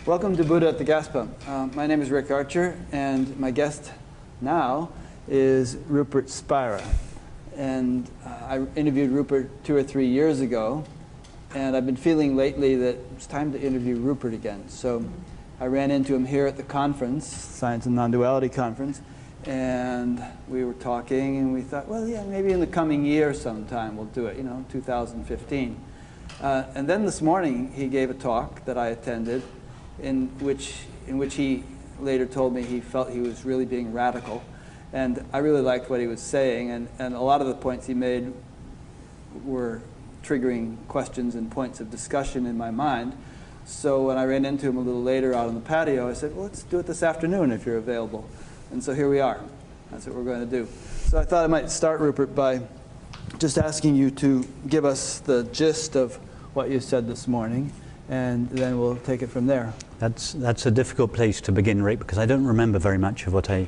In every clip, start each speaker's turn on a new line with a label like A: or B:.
A: Welcome to Buddha at the Gas Pump. My name is Rick Archer, and my guest now is Rupert Spira. And I interviewed Rupert 2 or 3 years ago, and I've been feeling lately that it's time to interview Rupert again. So I ran into him here at the conference, Science and Non-Duality Conference, and we were talking, and we thought, well, yeah, maybe in the coming year sometime we'll do it, 2015. And then this morning he gave a talk that I attended, in which he later told me he felt he was really being radical. And I really liked what he was saying, and a lot of the points he made were triggering questions and points of discussion in my mind. So when I ran into him a little later out on the patio, I said, well, let's do it this afternoon if you're available. And so here we are. That's what we're going to do. So I thought I might start, Rupert, by just asking you to give us the gist of what you said this morning, and then we'll take it from there.
B: That's a difficult place to begin, Rick, because I don't remember very much of what I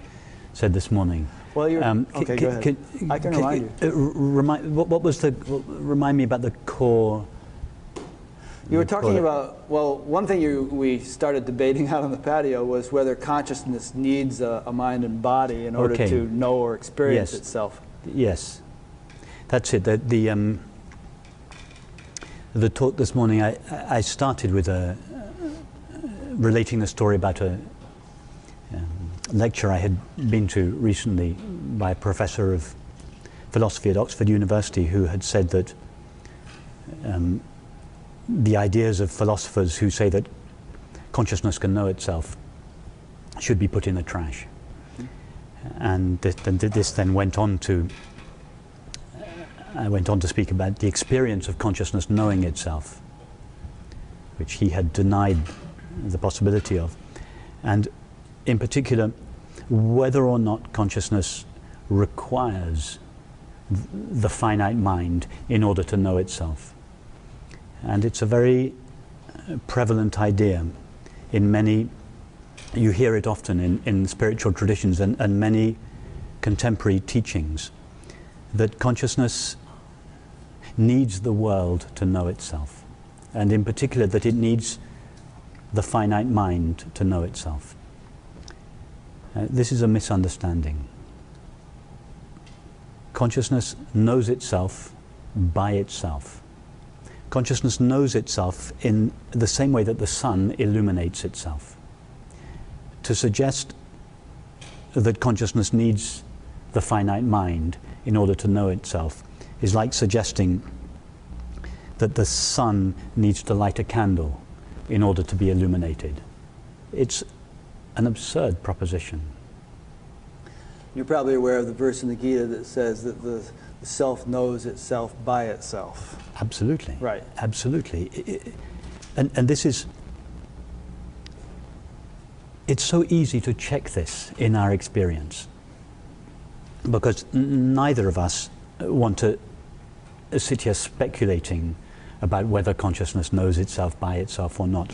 B: said this morning.
A: Well, you're okay. Go ahead. I can remind you.
B: Remind me about the core.
A: You were talking about, well, one thing we started debating out on the patio was whether consciousness needs a mind and body in order to know or experience itself.
B: Yes, that's it. The talk this morning, I started with relating the story about a lecture I had been to recently by a professor of philosophy at Oxford University, who had said that the ideas of philosophers who say that consciousness can know itself should be put in the trash. And this then went on to speak about the experience of consciousness knowing itself, which he had denied the possibility of, and in particular whether or not consciousness requires the finite mind in order to know itself. And it's a very prevalent idea in many, you hear it often in spiritual traditions and many contemporary teachings, that consciousness needs the world to know itself, and in particular that it needs the finite mind to know itself. This is a misunderstanding. Consciousness knows itself by itself. Consciousness knows itself in the same way that the sun illuminates itself. To suggest that consciousness needs the finite mind in order to know itself is like suggesting that the sun needs to light a candle in order to be illuminated. It's an absurd proposition.
A: You're probably aware of the verse in the Gita that says that the self knows itself by itself.
B: Absolutely.
A: Right.
B: Absolutely. And this is, it's so easy to check this in our experience, because neither of us want to sit here speculating about whether consciousness knows itself by itself or not.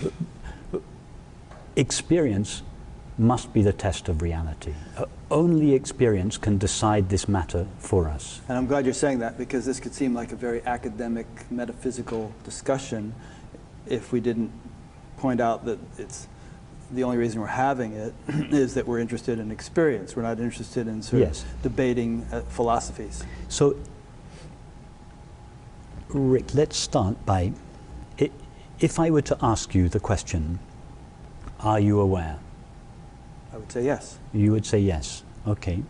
B: Experience must be the test of reality. Only experience can decide this matter for us.
A: And I'm glad you're saying that, because this could seem like a very academic, metaphysical discussion if we didn't point out that it's the only reason we're having it is that we're interested in experience. We're not interested in sort of debating philosophies.
B: So, Rick, let's start by, if I were to ask you the question, are you aware?
A: I would say yes.
B: You would say yes. Okay.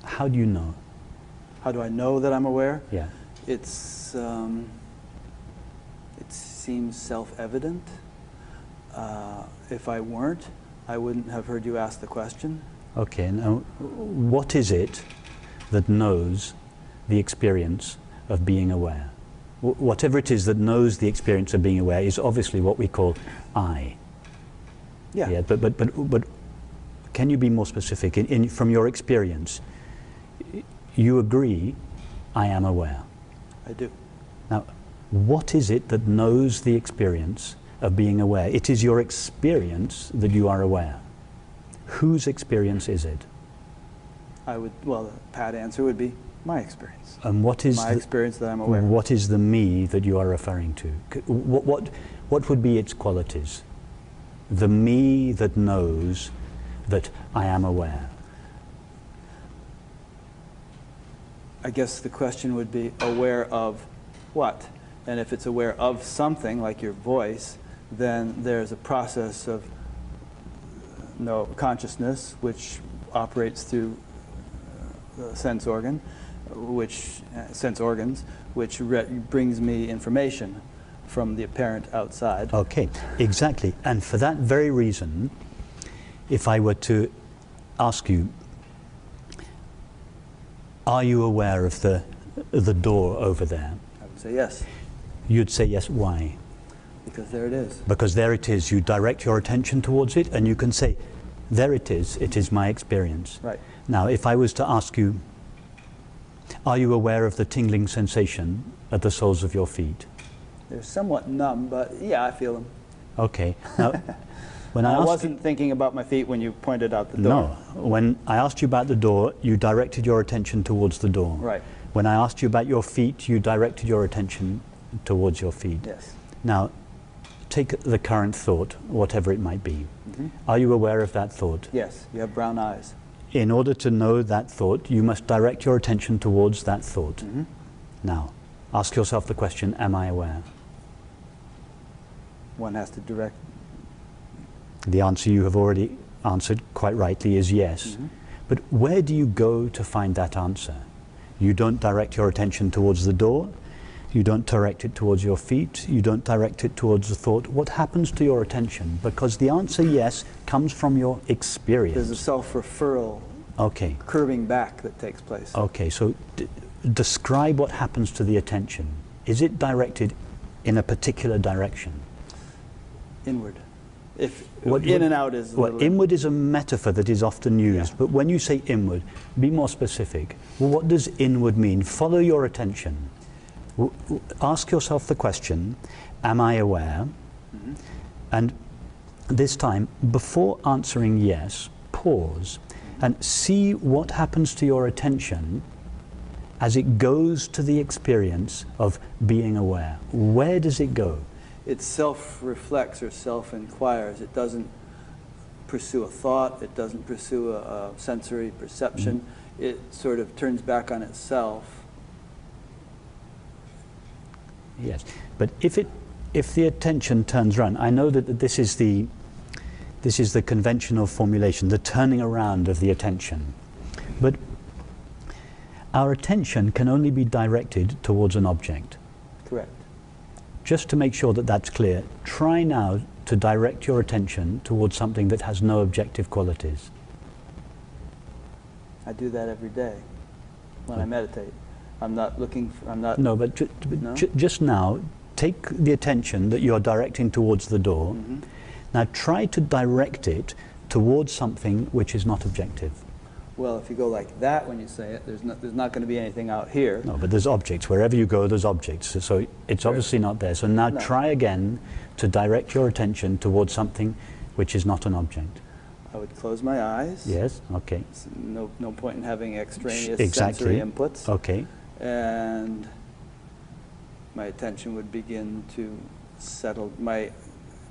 B: How do you know?
A: How do I know that I'm aware?
B: Yeah.
A: It seems self-evident. If I weren't, I wouldn't have heard you ask the question.
B: Okay. Now, what is it that knows the experience of being aware? Whatever it is that knows the experience of being aware is obviously what we call I. Yeah. But can you be more specific? From your experience, you agree, I am aware.
A: I do.
B: Now, what is it that knows the experience of being aware? It is your experience that you are aware. Whose experience is it?
A: Well, the pat answer would be my experience.
B: And what is
A: my experience that I'm aware?
B: What is the me that you are referring to? What would be its qualities? the me that knows that I am aware?
A: I guess the question would be, aware of what? And if it's aware of something, like your voice, then there's a process of consciousness, which operates through sense organs, which brings me information from the apparent outside.
B: Okay, exactly. And for that very reason, if I were to ask you, are you aware of the door over there?
A: I would say yes.
B: You'd say yes. Why?
A: Because there it is.
B: Because there it is. You direct your attention towards it, and you can say, there it is my experience.
A: Right.
B: Now, if I was to ask you, are you aware of the tingling sensation at the soles of your feet?
A: They're somewhat numb, but yeah, I feel them.
B: Okay. Now, when
A: I wasn't thinking about my feet when you pointed out the door.
B: No. When I asked you about the door, you directed your attention towards the door.
A: Right.
B: When I asked you about your feet, you directed your attention towards your feet.
A: Yes.
B: Now, take the current thought, whatever it might be.
A: Mm-hmm.
B: Are you aware of that thought?
A: Yes, you have brown eyes.
B: In order to know that thought, you must direct your attention towards that thought.
A: Mm-hmm.
B: Now, ask yourself the question, am I aware?
A: One has to direct.
B: The answer you have already answered quite rightly is yes.
A: Mm-hmm.
B: But where do you go to find that answer? You don't direct your attention towards the door. You don't direct it towards your feet. You don't direct it towards the thought. What happens to your attention? Because the answer yes comes from your experience.
A: There's a self-referral,
B: okay,
A: curving back that takes place.
B: Okay, so describe what happens to the attention. Is it directed in a particular direction?
A: Inward. In and out is a little...
B: Inward is a metaphor that is often used,
A: Yeah.
B: but when you say inward, be more specific. Well, what does inward mean? Follow your attention. Ask yourself the question, am I aware?
A: Mm-hmm.
B: And this time, before answering yes, pause and see what happens to your attention as it goes to the experience of being aware. Where does it go?
A: It self-reflects or self-inquires. It doesn't pursue a thought. It doesn't pursue a sensory perception. Mm-hmm. It sort of turns back on itself.
B: Yes, but if the attention turns around, I know that this is the conventional formulation, the turning around of the attention. But our attention can only be directed towards an object.
A: Correct.
B: Just to make sure that that's clear, try now to direct your attention towards something that has no objective qualities.
A: I do that every day when I meditate. I'm not looking for, I'm not...
B: No, but just now, take the attention that you're directing towards the door.
A: Mm-hmm.
B: Now try to direct it towards something which is not objective.
A: Well, if you go like that when you say it, there's not going to be anything out here.
B: No, but there's objects. Wherever you go, there's objects. So it's obviously not there. So now try again to direct your attention towards something which is not an object.
A: I would close my eyes.
B: Yes, okay.
A: No point in having extraneous
B: exactly.
A: sensory inputs.
B: Okay.
A: And my attention would begin to settle, my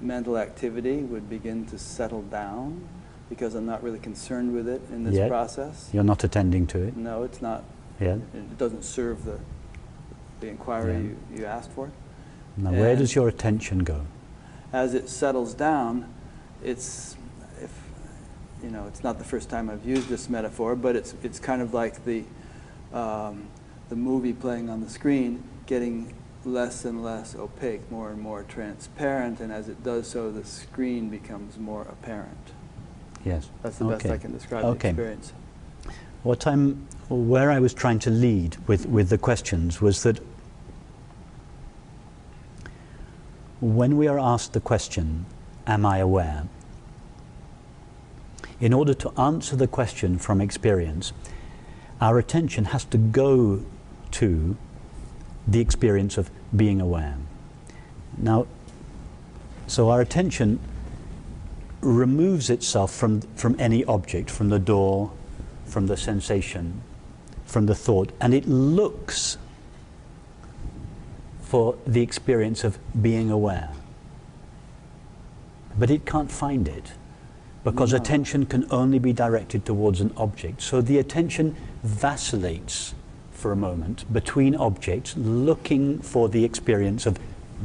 A: mental activity would begin to settle down because I'm not really concerned with it in this process.
B: You're not attending to it?
A: No, it's not.
B: Yeah.
A: It doesn't serve the inquiry you asked for.
B: Now where does your attention go?
A: As it settles down, it's not the first time I've used this metaphor, but it's kind of like the movie playing on the screen getting less and less opaque, more and more transparent, and as it does so, the screen becomes more apparent.
B: Yes.
A: That's the best I can describe the experience.
B: Where I was trying to lead with the questions was that when we are asked the question, am I aware? In order to answer the question from experience, our attention has to go to the experience of being aware. Now, so our attention removes itself from any object, from the door, from the sensation, from the thought, and it looks for the experience of being aware. but it can't find it, because attention can only be directed towards an object. So the attention vacillates for a moment between objects, looking for the experience of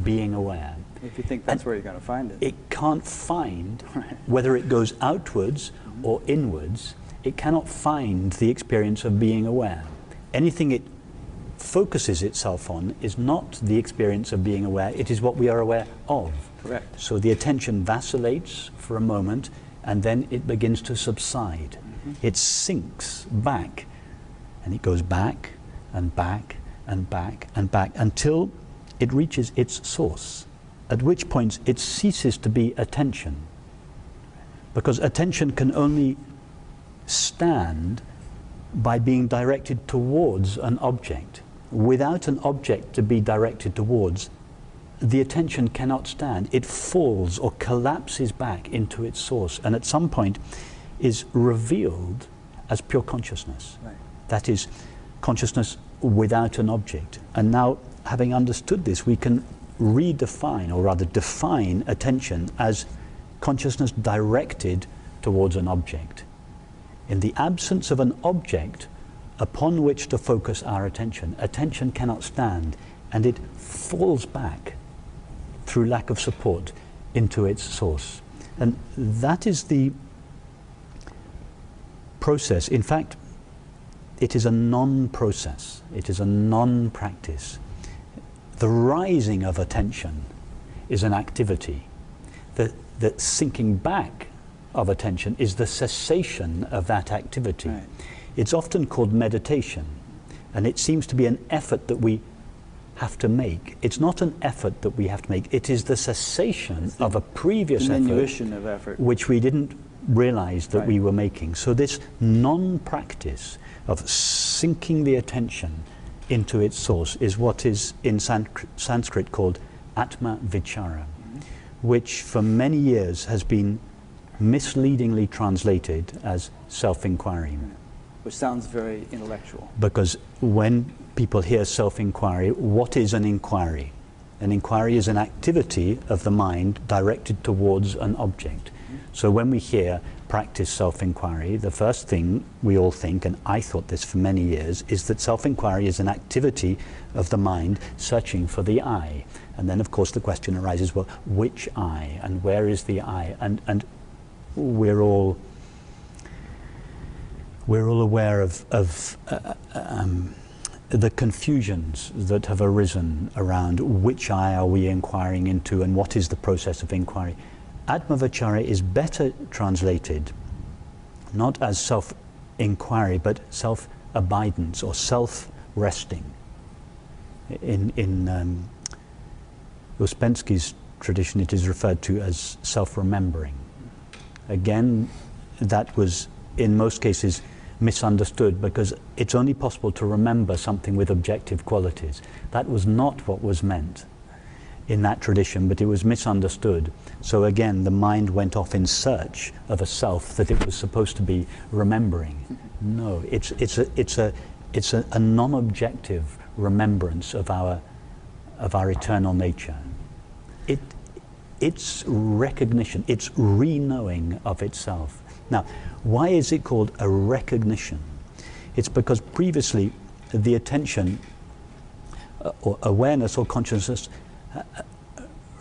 B: being aware.
A: If you think that's where you're going to find it.
B: It can't find, whether it goes outwards or inwards, it cannot find the experience of being aware. Anything it focuses itself on is not the experience of being aware, it is what we are aware of.
A: Correct.
B: So the attention vacillates for a moment, and then it begins to subside. It sinks back, and it goes back and back and back and back until it reaches its source, at which point it ceases to be attention. Because attention can only stand by being directed towards an object. Without an object to be directed towards, the attention cannot stand. It falls or collapses back into its source, and at some point is revealed as pure consciousness.
A: Right.
B: That is, consciousness without an object. And now, having understood this, we can redefine, or rather define, attention as consciousness directed towards an object. In the absence of an object upon which to focus our attention, attention cannot stand, and it falls back through lack of support into its source. And that is the process. In fact, it is a non-process. It is a non-practice. The rising of attention is an activity. The sinking back of attention is the cessation of that activity.
A: Right.
B: It's often called meditation, and it seems to be an effort that we have to make. It's not an effort that we have to make. It is the cessation of a previous
A: effort,
B: which we didn't realize that we were making. So this non-practice of sinking the attention into its source is what is in Sanskrit called Atma Vichara, which for many years has been misleadingly translated as self-inquiry.
A: Which sounds very intellectual.
B: Because when people hear self-inquiry, what is an inquiry? An inquiry is an activity of the mind directed towards an object. So when we hear practice self-inquiry, the first thing we all think, and I thought this for many years, is that self-inquiry is an activity of the mind searching for the I. And then of course the question arises, well, which I? And where is the I? And we're all aware of the confusions that have arisen around which I are we inquiring into and what is the process of inquiry. Atmavachara is better translated not as self-inquiry but self-abidance or self-resting. In Ouspensky's tradition it is referred to as self-remembering. Again, that was in most cases misunderstood because it's only possible to remember something with objective qualities. That was not what was meant in that tradition, but it was misunderstood. So again, the mind went off in search of a self that it was supposed to be remembering. No, it's a non-objective remembrance of our eternal nature. It's recognition, it's re-knowing of itself. Now, why is it called a recognition? It's because previously the attention or awareness or consciousness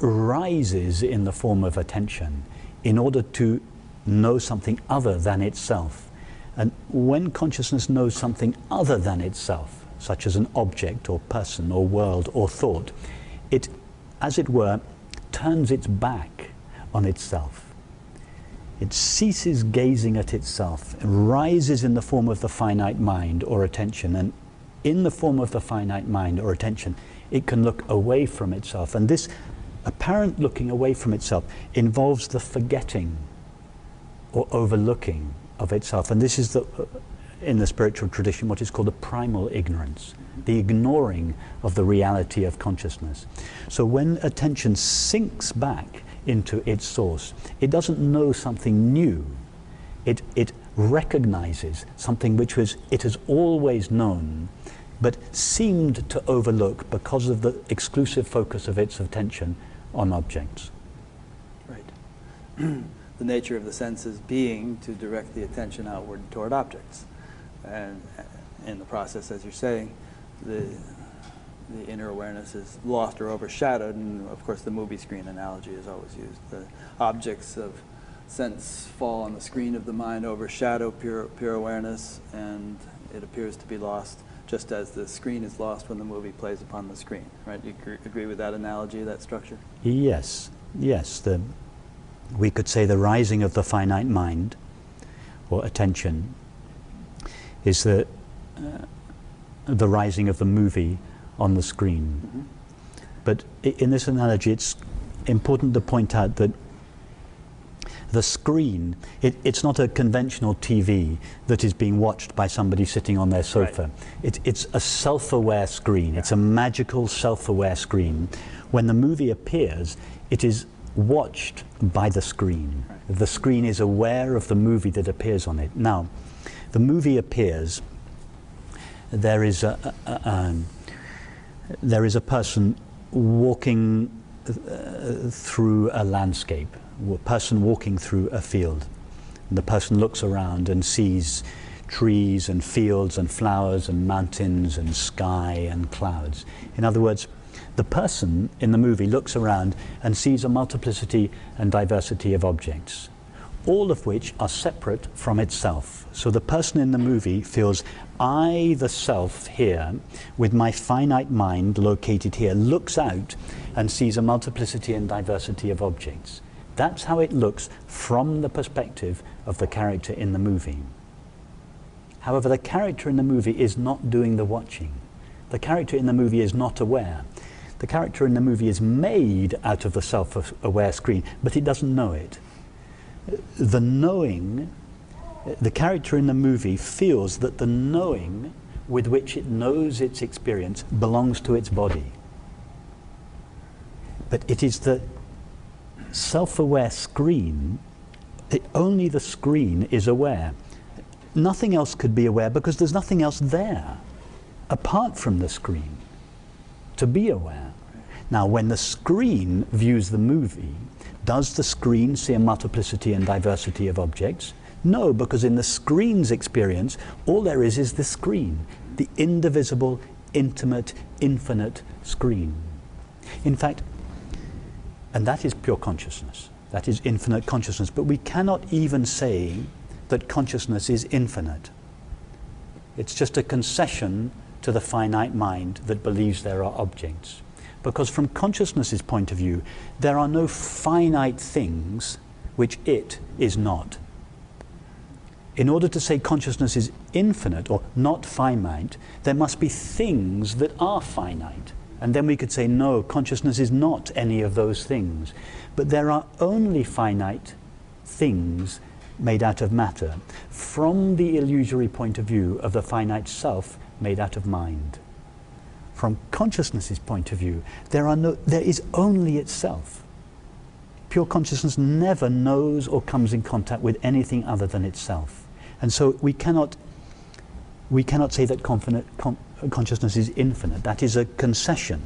B: rises in the form of attention in order to know something other than itself. And when consciousness knows something other than itself, such as an object or person or world or thought, it, as it were, turns its back on itself. It ceases gazing at itself and rises in the form of the finite mind or attention. And in the form of the finite mind or attention, it can look away from itself. And this apparent looking away from itself involves the forgetting or overlooking of itself. And this is in the spiritual tradition what is called the primal ignorance, the ignoring of the reality of consciousness. So when attention sinks back into its source, it doesn't know something new. It recognizes something which it has always known, but seemed to overlook because of the exclusive focus of its attention on objects.
A: Right. the nature of the senses being to direct the attention outward toward objects. And in the process, as you're saying, the inner awareness is lost or overshadowed, and of course the movie screen analogy is always used. The objects of sense fall on the screen of the mind, overshadow pure awareness, and it appears to be lost, just as the screen is lost when the movie plays upon the screen. Right? You agree with that analogy, that structure?
B: Yes, yes. We could say the rising of the finite mind, or attention, is the rising of the movie on the screen.
A: Mm-hmm.
B: But in this analogy, it's important to point out that the screen, it's not a conventional TV that is being watched by somebody sitting on their sofa. Right. It's a self-aware screen. Yeah. It's a magical self-aware screen. When the movie appears, it is watched by the screen. Right. The screen is aware of the movie that appears on it. Now, the movie appears, there is a person walking through a landscape, a person walking through a field. And the person looks around and sees trees and fields and flowers and mountains and sky and clouds. In other words, the person in the movie looks around and sees a multiplicity and diversity of objects, all of which are separate from itself. So the person in the movie feels, I, the self here, with my finite mind located here, looks out and sees a multiplicity and diversity of objects. That's how it looks from the perspective of the character in the movie. However, the character in the movie is not doing the watching. The character in the movie is not aware. The character in the movie is made out of the self-aware screen, but it doesn't know it. The knowing, the character in the movie feels that the knowing with which it knows its experience belongs to its body. But it is the self-aware screen, only the screen is aware. Nothing else could be aware because there's nothing else there apart from the screen to be aware. Now, when the screen views the movie, does the screen see a multiplicity and diversity of objects? No, because in the screen's experience, all there is the screen, the indivisible, intimate, infinite screen. In fact, and that is pure consciousness, that is infinite consciousness, but we cannot even say that consciousness is infinite. It's just a concession to the finite mind that believes there are objects. Because from consciousness's point of view, there are no finite things which it is not. In order to say consciousness is infinite or not finite, there must be things that are finite. And then we could say, no, consciousness is not any of those things. But there are only finite things made out of matter from the illusory point of view of the finite self made out of mind. From consciousness's point of view, there is only itself. Pure consciousness never knows or comes in contact with anything other than itself. And so we cannot say that consciousness is infinite. That is a concession.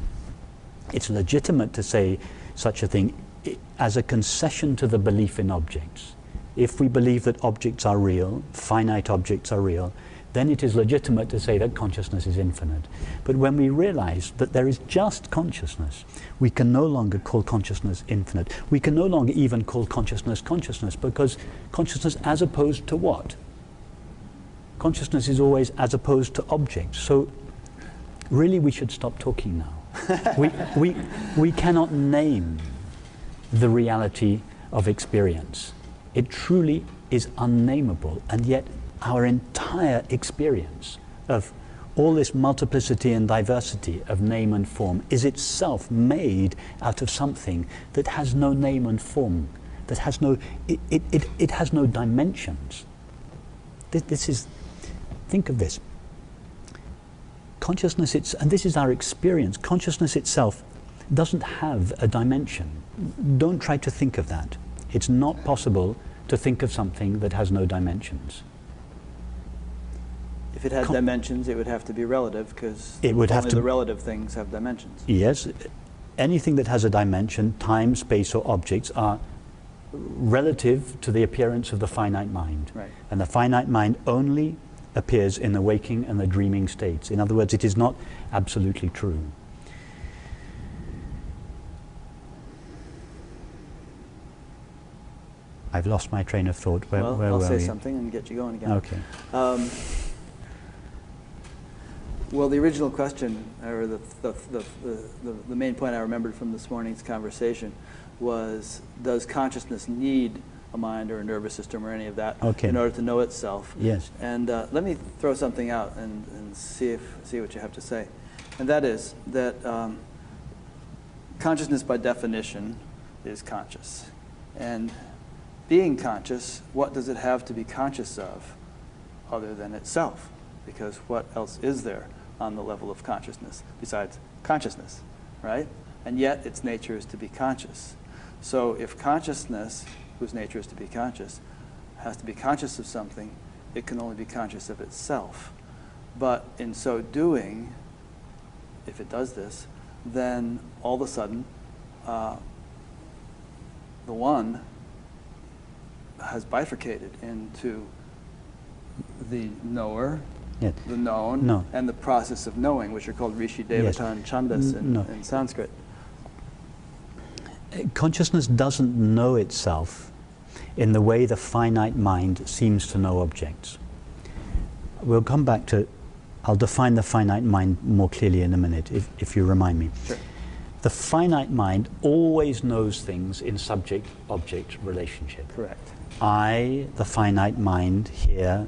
B: It's legitimate to say such a thing as a concession to the belief in objects. If we believe that objects are real, finite objects are real, then it is legitimate to say that consciousness is infinite. But when we realize that there is just consciousness, we can no longer call consciousness infinite. We can no longer even call consciousness consciousness, because consciousness as opposed to what? Consciousness is always as opposed to objects. So really we should stop talking now. we cannot name the reality of experience. It truly is unnameable, and yet our entire experience of all this multiplicity and diversity of name and form is itself made out of something that has no name and form, that has no, it has no dimensions. This is, think of this. Consciousness, and this is our experience, consciousness itself doesn't have a dimension. Don't try to think of that. It's not possible to think of something that has no dimensions.
A: If it had dimensions, it would have to be relative, because
B: only
A: the relative things have dimensions.
B: Yes, anything that has a dimension, time, space, or objects are relative to the appearance of the finite mind.
A: Right.
B: And the finite mind only appears in the waking and the dreaming states. In other words, it is not absolutely true. I've lost my train of thought. Where
A: I'll
B: were
A: say
B: we?
A: something and get you going again.
B: Okay.
A: Well, the original question, or the main point I remembered from this morning's conversation was, does consciousness need a mind or a nervous system or any of that in order to know itself?
B: Yes.
A: And let me throw something out and see what you have to say. And that is that consciousness by definition is conscious. And being conscious, what does it have to be conscious of other than itself? Because what else is there on the level of consciousness besides consciousness, right? And yet its nature is to be conscious. So if consciousness, whose nature is to be conscious, has to be conscious of something, it can only be conscious of itself. But in so doing, if it does this, then all of a sudden the one has bifurcated into the knower,
B: Yes.
A: the known, and the process of knowing, which are called Rishi, Devata, and Chandas in Sanskrit.
B: Consciousness doesn't know itself in the way the finite mind seems to know objects. We'll come back to, I'll define the finite mind more clearly in a minute, if you remind me.
A: Sure.
B: The finite mind always knows things in subject-object relationship.
A: Correct.
B: I, the finite mind here,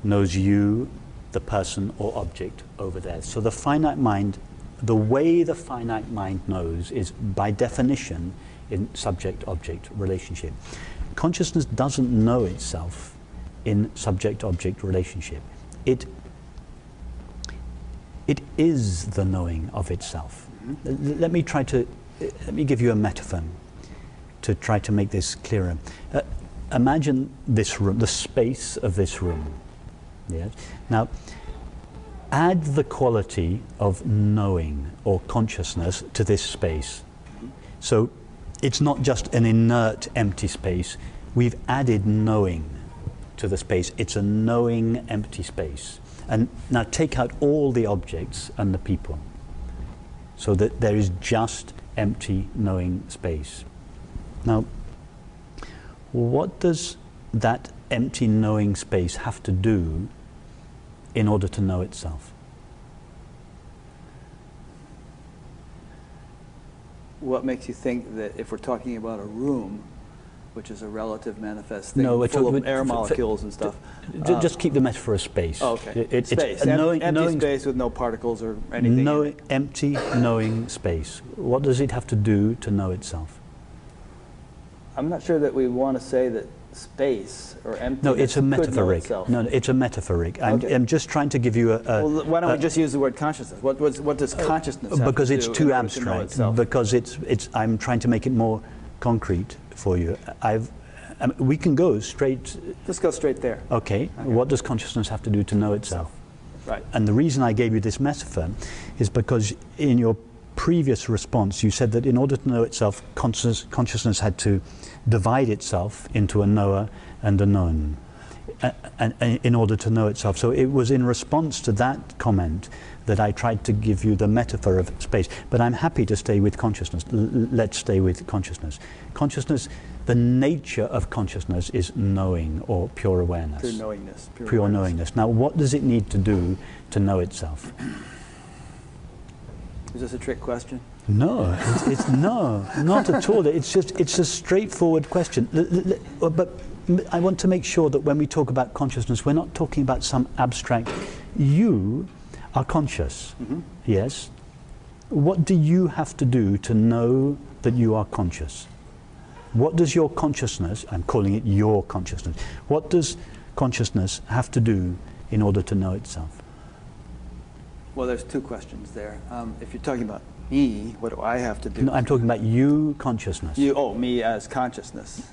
B: knows you, the person or object over there. So the finite mind, the way the finite mind knows is by definition in subject-object relationship. Consciousness doesn't know itself in subject-object relationship. It is the knowing of itself. Mm-hmm. Let me give you a metaphor to try to make this clearer. Imagine this room, the space of this room. Yes. Now, add the quality of knowing or consciousness to this space. So it's not just an inert, empty space. We've added knowing to the space. It's a knowing, empty space. And now take out all the objects and the people, so that there is just empty, knowing space. Now, what does that empty knowing space have to do in order to know itself?
A: What makes you think that if we're talking about a room, which is a relative manifest thing, full of air molecules and stuff.
B: Just keep the metaphor of space.
A: Oh, okay.
B: Space.
A: It's empty space with no particles or anything.
B: Empty, knowing space. What does it have to do to know itself?
A: I'm not sure that we want to say that space or emptiness.
B: No, it's a metaphoric. No, it's a metaphoric. I'm just trying to give you a.
A: Well, why don't we just use the word consciousness? What does consciousness have
B: because
A: to
B: it's
A: do
B: too
A: in order
B: abstract.
A: to know itself?
B: Because I'm trying to make it more concrete for you. We can go straight.
A: Let's go straight there.
B: Okay. What does consciousness have to do to know itself?
A: Right.
B: And the reason I gave you this metaphor is because in your previous response you said that in order to know itself, consciousness had to divide itself into a knower and a known, and in order to know itself. So it was in response to that comment that I tried to give you the metaphor of space. But I'm happy to stay with consciousness. Let's stay with consciousness. Consciousness, the nature of consciousness is knowing or pure awareness.
A: Pure knowingness.
B: Pure knowingness. Now, what does it need to do to know itself?
A: Is this a trick question?
B: No, no, not at all. It's a straightforward question. But I want to make sure that when we talk about consciousness, we're not talking about some abstract. You are conscious, yes? What do you have to do to know that you are conscious? What does your consciousness, I'm calling it your consciousness, what does consciousness have to do in order to know itself?
A: Well, there's two questions there. If you're talking about me, what do I have to do?
B: No, I'm talking about you consciousness.
A: Me as consciousness.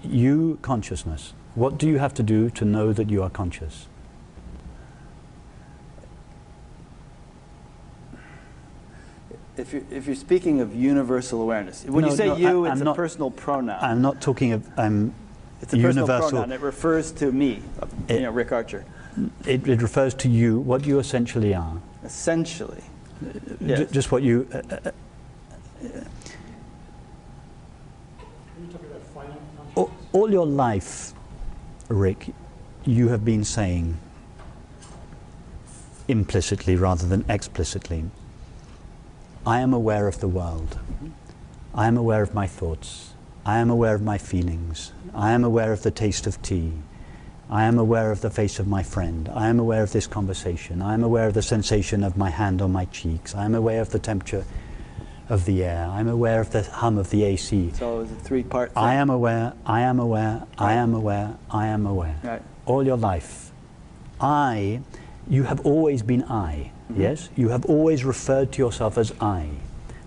B: You consciousness. What do you have to do to know that you are conscious?
A: if you're speaking of universal awareness, when you say you, it's a personal pronoun.
B: I'm not talking of
A: it's a
B: universal.
A: Personal pronoun. It refers to me, Rick Archer.
B: It refers to you, what you essentially are.
A: Essentially. Yes.
B: Just what you... all your life, Rick, you have been saying, implicitly rather than explicitly, I am aware of the world. I am aware of my thoughts. I am aware of my feelings. I am aware of the taste of tea. I am aware of the face of my friend. I am aware of this conversation. I am aware of the sensation of my hand on my cheeks. I am aware of the temperature of the air. I am aware of the hum of the AC.
A: So it's a three-part thing.
B: I am aware, I am aware, I am aware, I am aware.
A: Right.
B: All your life. You have always been I, yes? You have always referred to yourself as I.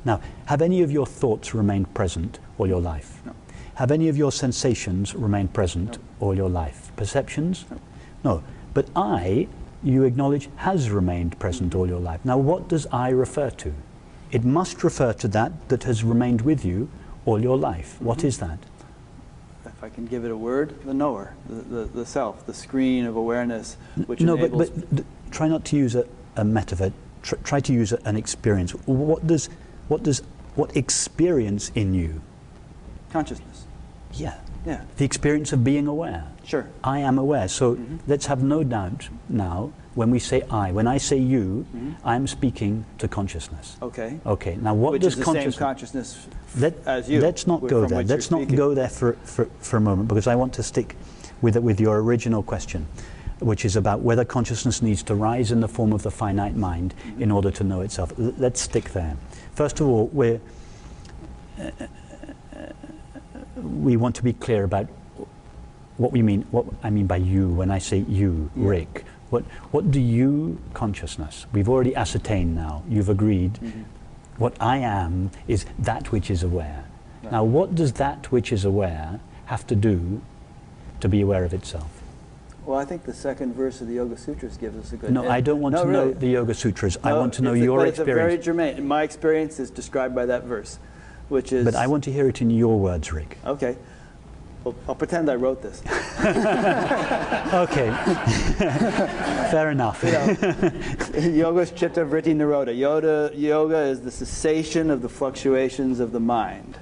B: Now, have any of your thoughts remained present all your life?
A: No.
B: Have any of your sensations remained present all your life? Perceptions? No. But I, you acknowledge, has remained present all your life. Now, what does I refer to? It must refer to that has remained with you all your life. What is that?
A: If I can give it a word, the knower, the self, the screen of awareness, which
B: no,
A: enables...
B: but try not to use a metaphor. Try to use an experience. What experience in you?
A: Consciousness.
B: Yeah.
A: Yeah.
B: The experience of being aware.
A: Sure.
B: I am aware. So let's have no doubt now, when we say I, when I say you, I'm speaking to consciousness.
A: Okay.
B: Okay. Now what
A: which
B: does
A: is the
B: consciousness...
A: same consciousness as you.
B: Let's not go there. Let's not go there for a moment, because I want to stick with your original question, which is about whether consciousness needs to rise in the form of the finite mind in order to know itself. Let's stick there. First of all, we want to be clear about what I mean by you when I say you, Rick. What do you, consciousness, we've already ascertained now, you've agreed, what I am is that which is aware. Right. Now what does that which is aware have to do to be aware of itself?
A: Well, I think the second verse of the Yoga Sutras gives us a good...
B: No, I don't want to know the Yoga Sutras. I want to know your experience. It's
A: very germane. My experience is described by that verse, which is...
B: But I want to hear it in your words, Rick.
A: Okay. Well, I'll pretend I wrote this.
B: Okay. Fair enough.
A: Yoga's chitta vritti nirodha. Yoga is the cessation of the fluctuations of the mind.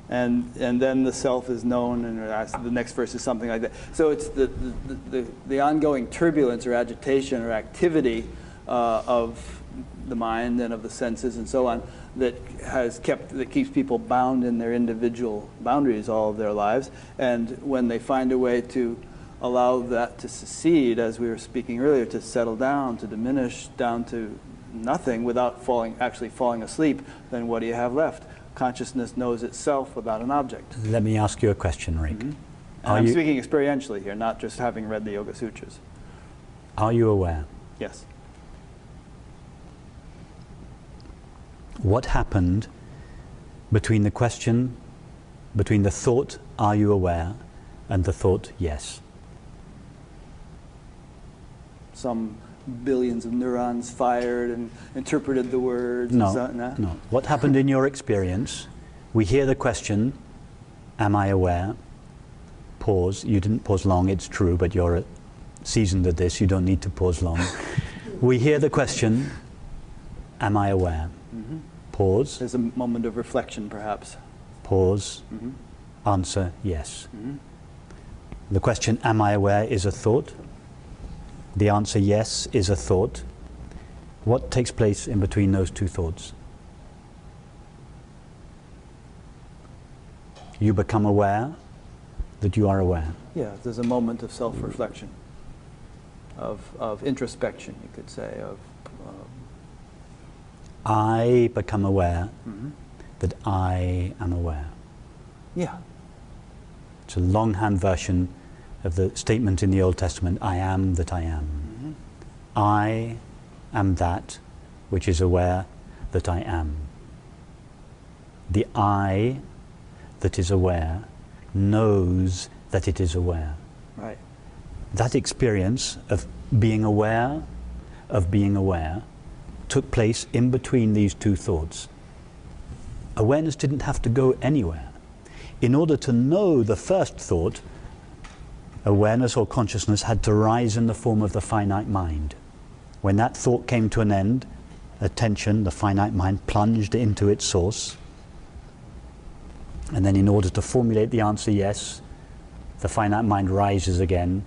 A: And then the self is known, and the next verse is something like that. So it's the ongoing turbulence or agitation or activity of the mind and of the senses and so on that keeps people bound in their individual boundaries all of their lives. And when they find a way to allow that to secede, as we were speaking earlier, to settle down, to diminish down to nothing without actually falling asleep, then what do you have left? Consciousness knows itself without an object.
B: Let me ask you a question, Rick.
A: I'm speaking experientially here, not just having read the Yoga Sutras.
B: Are you aware?
A: Yes.
B: What happened between the thought, are you aware, and the thought, yes?
A: Some billions of neurons fired and interpreted the words.
B: No. What happened in your experience? We hear the question, am I aware? Pause. You didn't pause long, it's true, but you're seasoned at this, you don't need to pause long. We hear the question, am I aware? Pause.
A: There's a moment of reflection, perhaps.
B: Pause. Answer, yes. The question, am I aware, is a thought. The answer, yes, is a thought. What takes place in between those two thoughts? You become aware that you are aware.
A: Yeah, there's a moment of self-reflection, of introspection, you could say, of...
B: I become aware that I am aware.
A: Yeah.
B: It's a longhand version of the statement in the Old Testament, I am that I am. I am that which is aware that I am. The I that is aware knows that it is aware.
A: Right.
B: That experience of being aware took place in between these two thoughts. Awareness didn't have to go anywhere. In order to know the first thought, awareness or consciousness had to rise in the form of the finite mind. When that thought came to an end, attention, the finite mind, plunged into its source. And then in order to formulate the answer yes, the finite mind rises again,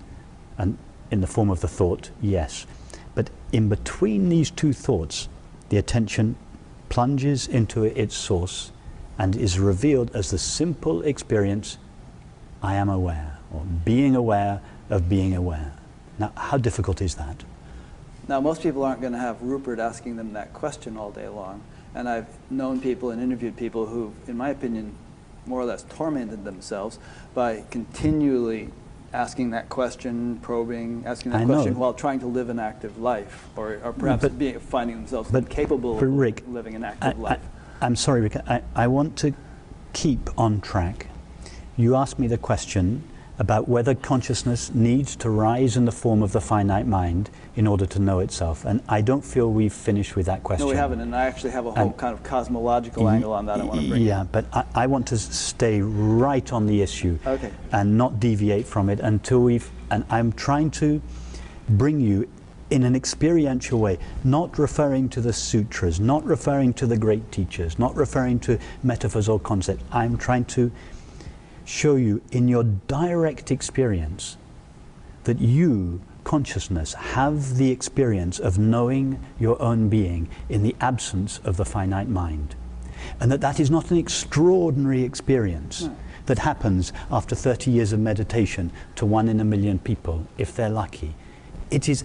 B: and in the form of the thought yes. But in between these two thoughts, the attention plunges into its source and is revealed as the simple experience, I am aware, or being aware of being aware. Now, how difficult is that?
A: Now, most people aren't going to have Rupert asking them that question all day long. And I've known people and interviewed people who, in my opinion, more or less tormented themselves by continually asking that question, probing, asking that question while trying to live an active life, or perhaps finding themselves incapable of
B: Rick,
A: living an active life.
B: I'm sorry, Rick, I want to keep on track. You asked me the question about whether consciousness needs to rise in the form of the finite mind in order to know itself. And I don't feel we've finished with that question.
A: No, we haven't, and I actually have a whole kind of cosmological angle on that I want to bring in.
B: But I want to stay right on the issue and not deviate from it until and I'm trying to bring you in an experiential way, not referring to the sutras, not referring to the great teachers, not referring to metaphors or concepts. I'm trying to show you in your direct experience that you, consciousness, have the experience of knowing your own being in the absence of the finite mind. And that is not an extraordinary experience that happens after 30 years of meditation to 1 in a million people, if they're lucky. It is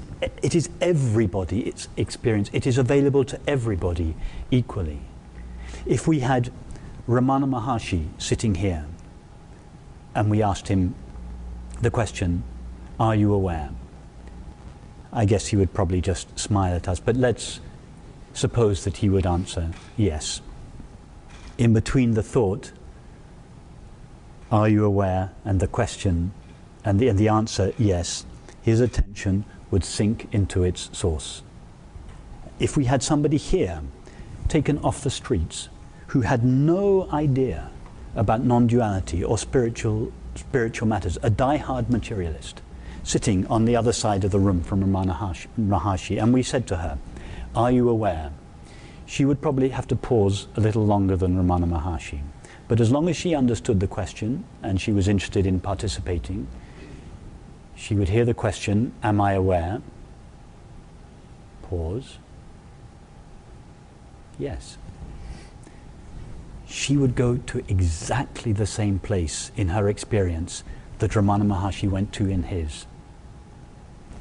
B: everybody's experience. It is available to everybody equally. If we had Ramana Maharshi sitting here, and we asked him the question, are you aware? I guess he would probably just smile at us, but let's suppose that he would answer yes. In between the thought, are you aware, and the question, and the answer yes, his attention would sink into its source. If we had somebody here, taken off the streets, who had no idea about non-duality or spiritual matters, a die-hard materialist, sitting on the other side of the room from Ramana Maharshi, and we said to her, are you aware? She would probably have to pause a little longer than Ramana Maharshi. But as long as she understood the question and she was interested in participating, she would hear the question, am I aware? Pause. Yes. She would go to exactly the same place in her experience that Ramana Maharshi went to in his.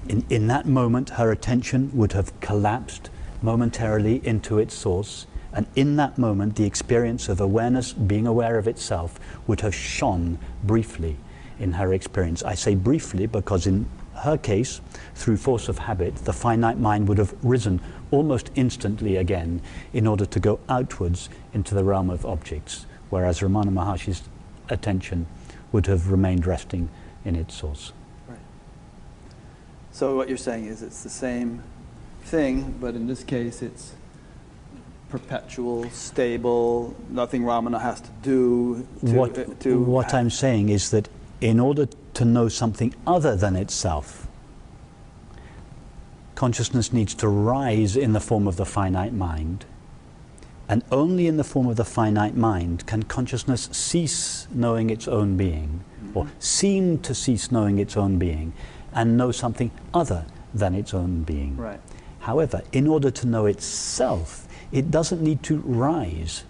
B: In that moment, her attention would have collapsed momentarily into its source, and in that moment, the experience of awareness, being aware of itself, would have shone briefly in her experience. I say briefly because in her case, through force of habit, the finite mind would have risen almost instantly again in order to go outwards into the realm of objects, whereas Ramana Maharshi's attention would have remained resting in its source.
A: Right. So what you're saying is it's the same thing, but in this case it's perpetual, stable, nothing Ramana has to do
B: What I'm saying is that in order to know something other than itself, consciousness needs to rise in the form of the finite mind, and only in the form of the finite mind can consciousness cease knowing its own being, or seem to cease knowing its own being, and know something other than its own being.
A: Right.
B: However, in order to know itself, it doesn't need to rise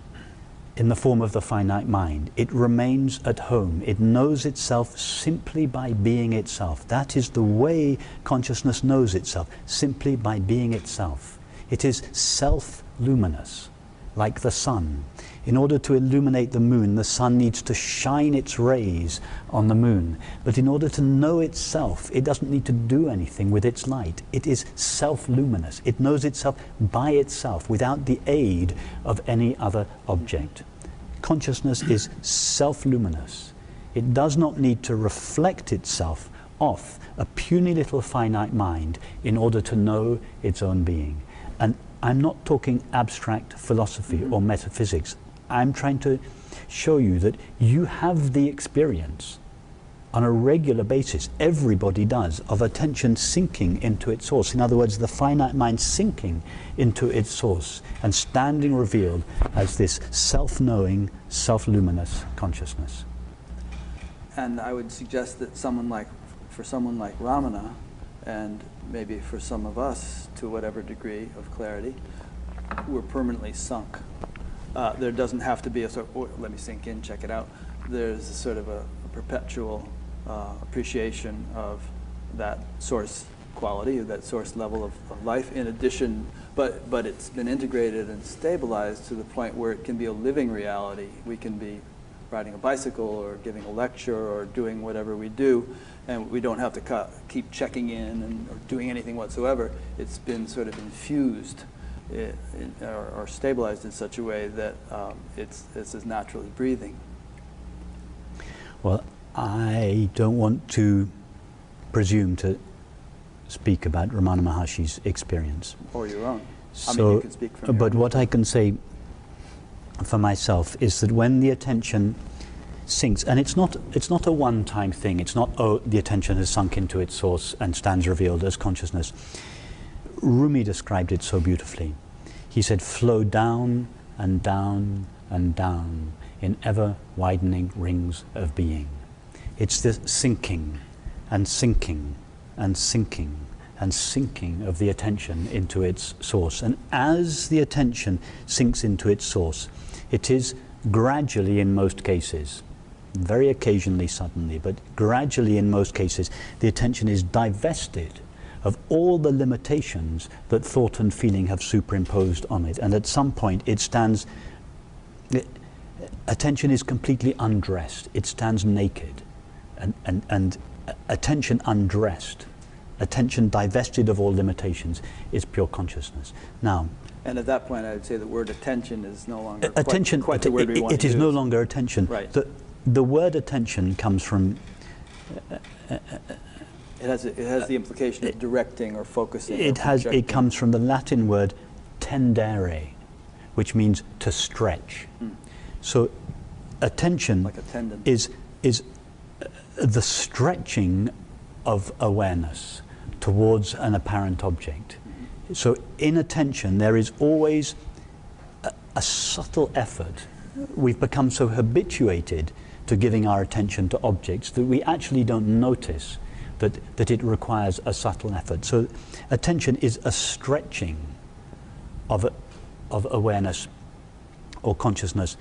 B: in the form of the finite mind. It remains at home. It knows itself simply by being itself. That is the way consciousness knows itself, simply by being itself. It is self-luminous, like the sun. In order to illuminate the moon, the sun needs to shine its rays on the moon. But in order to know itself, it doesn't need to do anything with its light. It is self-luminous. It knows itself by itself, without the aid of any other object. Consciousness is self-luminous. It does not need to reflect itself off a puny little finite mind in order to know its own being. And I'm not talking abstract philosophy or metaphysics. I'm trying to show you that you have the experience on a regular basis, everybody does, of attention sinking into its source. In other words, the finite mind sinking into its source and standing revealed as this self-knowing, self-luminous consciousness.
A: And I would suggest that for someone like Ramana, and maybe for some of us to whatever degree of clarity, we're permanently sunk. There doesn't have to be a sort of, oh, let me sink in, check it out. There's a sort of a perpetual appreciation of that source quality, that source level of life in addition, but it's been integrated and stabilized to the point where it can be a living reality. We can be riding a bicycle or giving a lecture or doing whatever we do, and we don't have to keep checking in or doing anything whatsoever. It's been sort of infused or stabilized in such a way that it's as natural as breathing.
B: Well, I don't want to presume to speak about Ramana Maharshi's experience.
A: Or your own.
B: So,
A: I mean, you can speak from your
B: but
A: own.
B: what I can say for myself is that when the attention sinks, and it's not a one-time thing, it's not, oh, the attention has sunk into its source and stands revealed as consciousness. Rumi described it so beautifully. He said, flow down and down and down in ever-widening rings of being. It's the sinking and sinking and sinking and sinking of the attention into its source. And as the attention sinks into its source, it is gradually, in most cases, very occasionally suddenly, but gradually in most cases, the attention is divested of all the limitations that thought and feeling have superimposed on it. And at some point it stands, attention is completely undressed. It stands naked. And attention undressed, attention divested of all limitations, is pure consciousness. Now,
A: and at that point, I would say the word attention is no longer
B: attention,
A: quite the word we want to use.
B: It is no longer attention.
A: Right.
B: The word attention comes from...
A: It has the implication of directing or focusing.
B: It comes from the Latin word tendere, which means to stretch. So attention
A: like a tendon.
B: is the stretching of awareness towards an apparent object. So in attention there is always a subtle effort. We've become so habituated to giving our attention to objects that we actually don't notice that it requires a subtle effort. So attention is a stretching of awareness or consciousness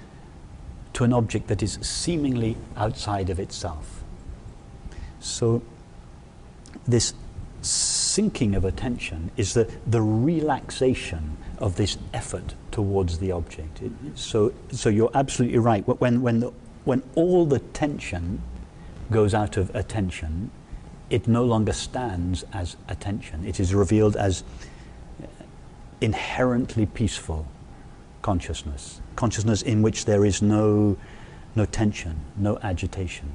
B: to an object that is seemingly outside of itself. So this sinking of attention is the relaxation of this effort towards the object. So you're absolutely right. When all the tension goes out of attention, it no longer stands as attention. It is revealed as inherently peaceful consciousness in which there is no tension, no agitation.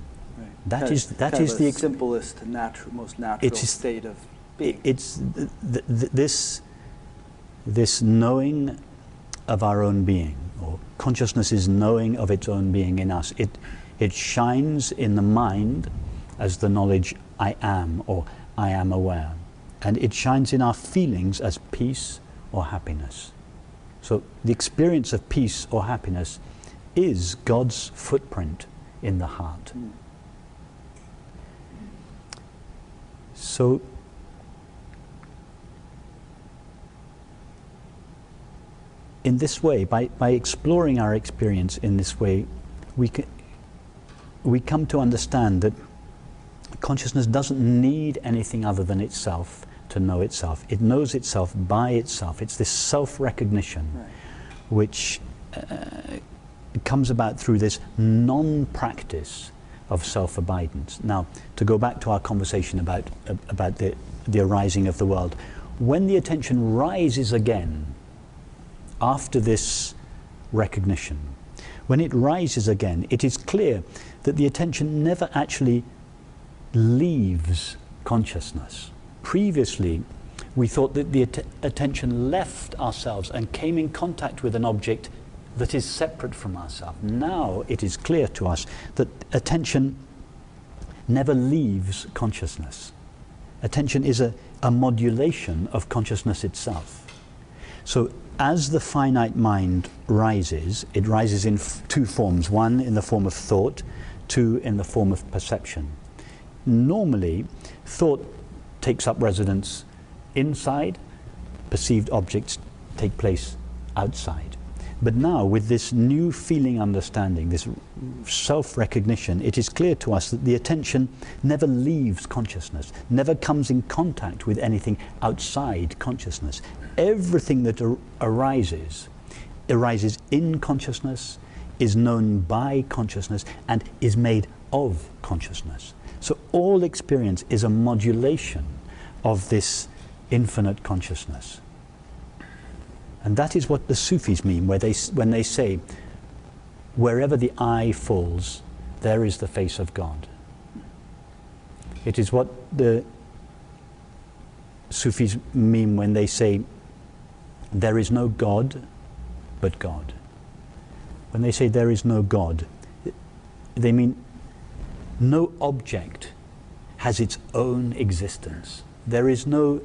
B: That is the
A: simplest, most natural state of being.
B: It's this knowing of our own being, or consciousness is knowing of its own being in us. It shines in the mind as the knowledge I am, or I am aware, and it shines in our feelings as peace or happiness. So the experience of peace or happiness is God's footprint in the heart. So in this way, by exploring our experience in this way, we come to understand that consciousness doesn't need anything other than itself to know itself. It knows itself by itself. It's this self-recognition, which comes about through this non-practice of self-abidance. Now, to go back to our conversation about the arising of the world, when the attention rises again after this recognition, when it rises again, it is clear that the attention never actually leaves consciousness. Previously, we thought that the attention left ourselves and came in contact with an object that is separate from ourselves. Now it is clear to us that attention never leaves consciousness. Attention is a modulation of consciousness itself. So as the finite mind rises, it rises in two forms. One in the form of thought, two in the form of perception. Normally, thought takes up residence inside, perceived objects take place outside. But now, with this new feeling understanding, this self-recognition, it is clear to us that the attention never leaves consciousness, never comes in contact with anything outside consciousness. Everything that arises in consciousness, is known by consciousness, and is made of consciousness. So all experience is a modulation of this infinite consciousness. And that is what the Sufis mean when they say, wherever the eye falls, there is the face of God. It is what the Sufis mean when they say, there is no God but God. When they say there is no God, they mean no object has its own existence. There is no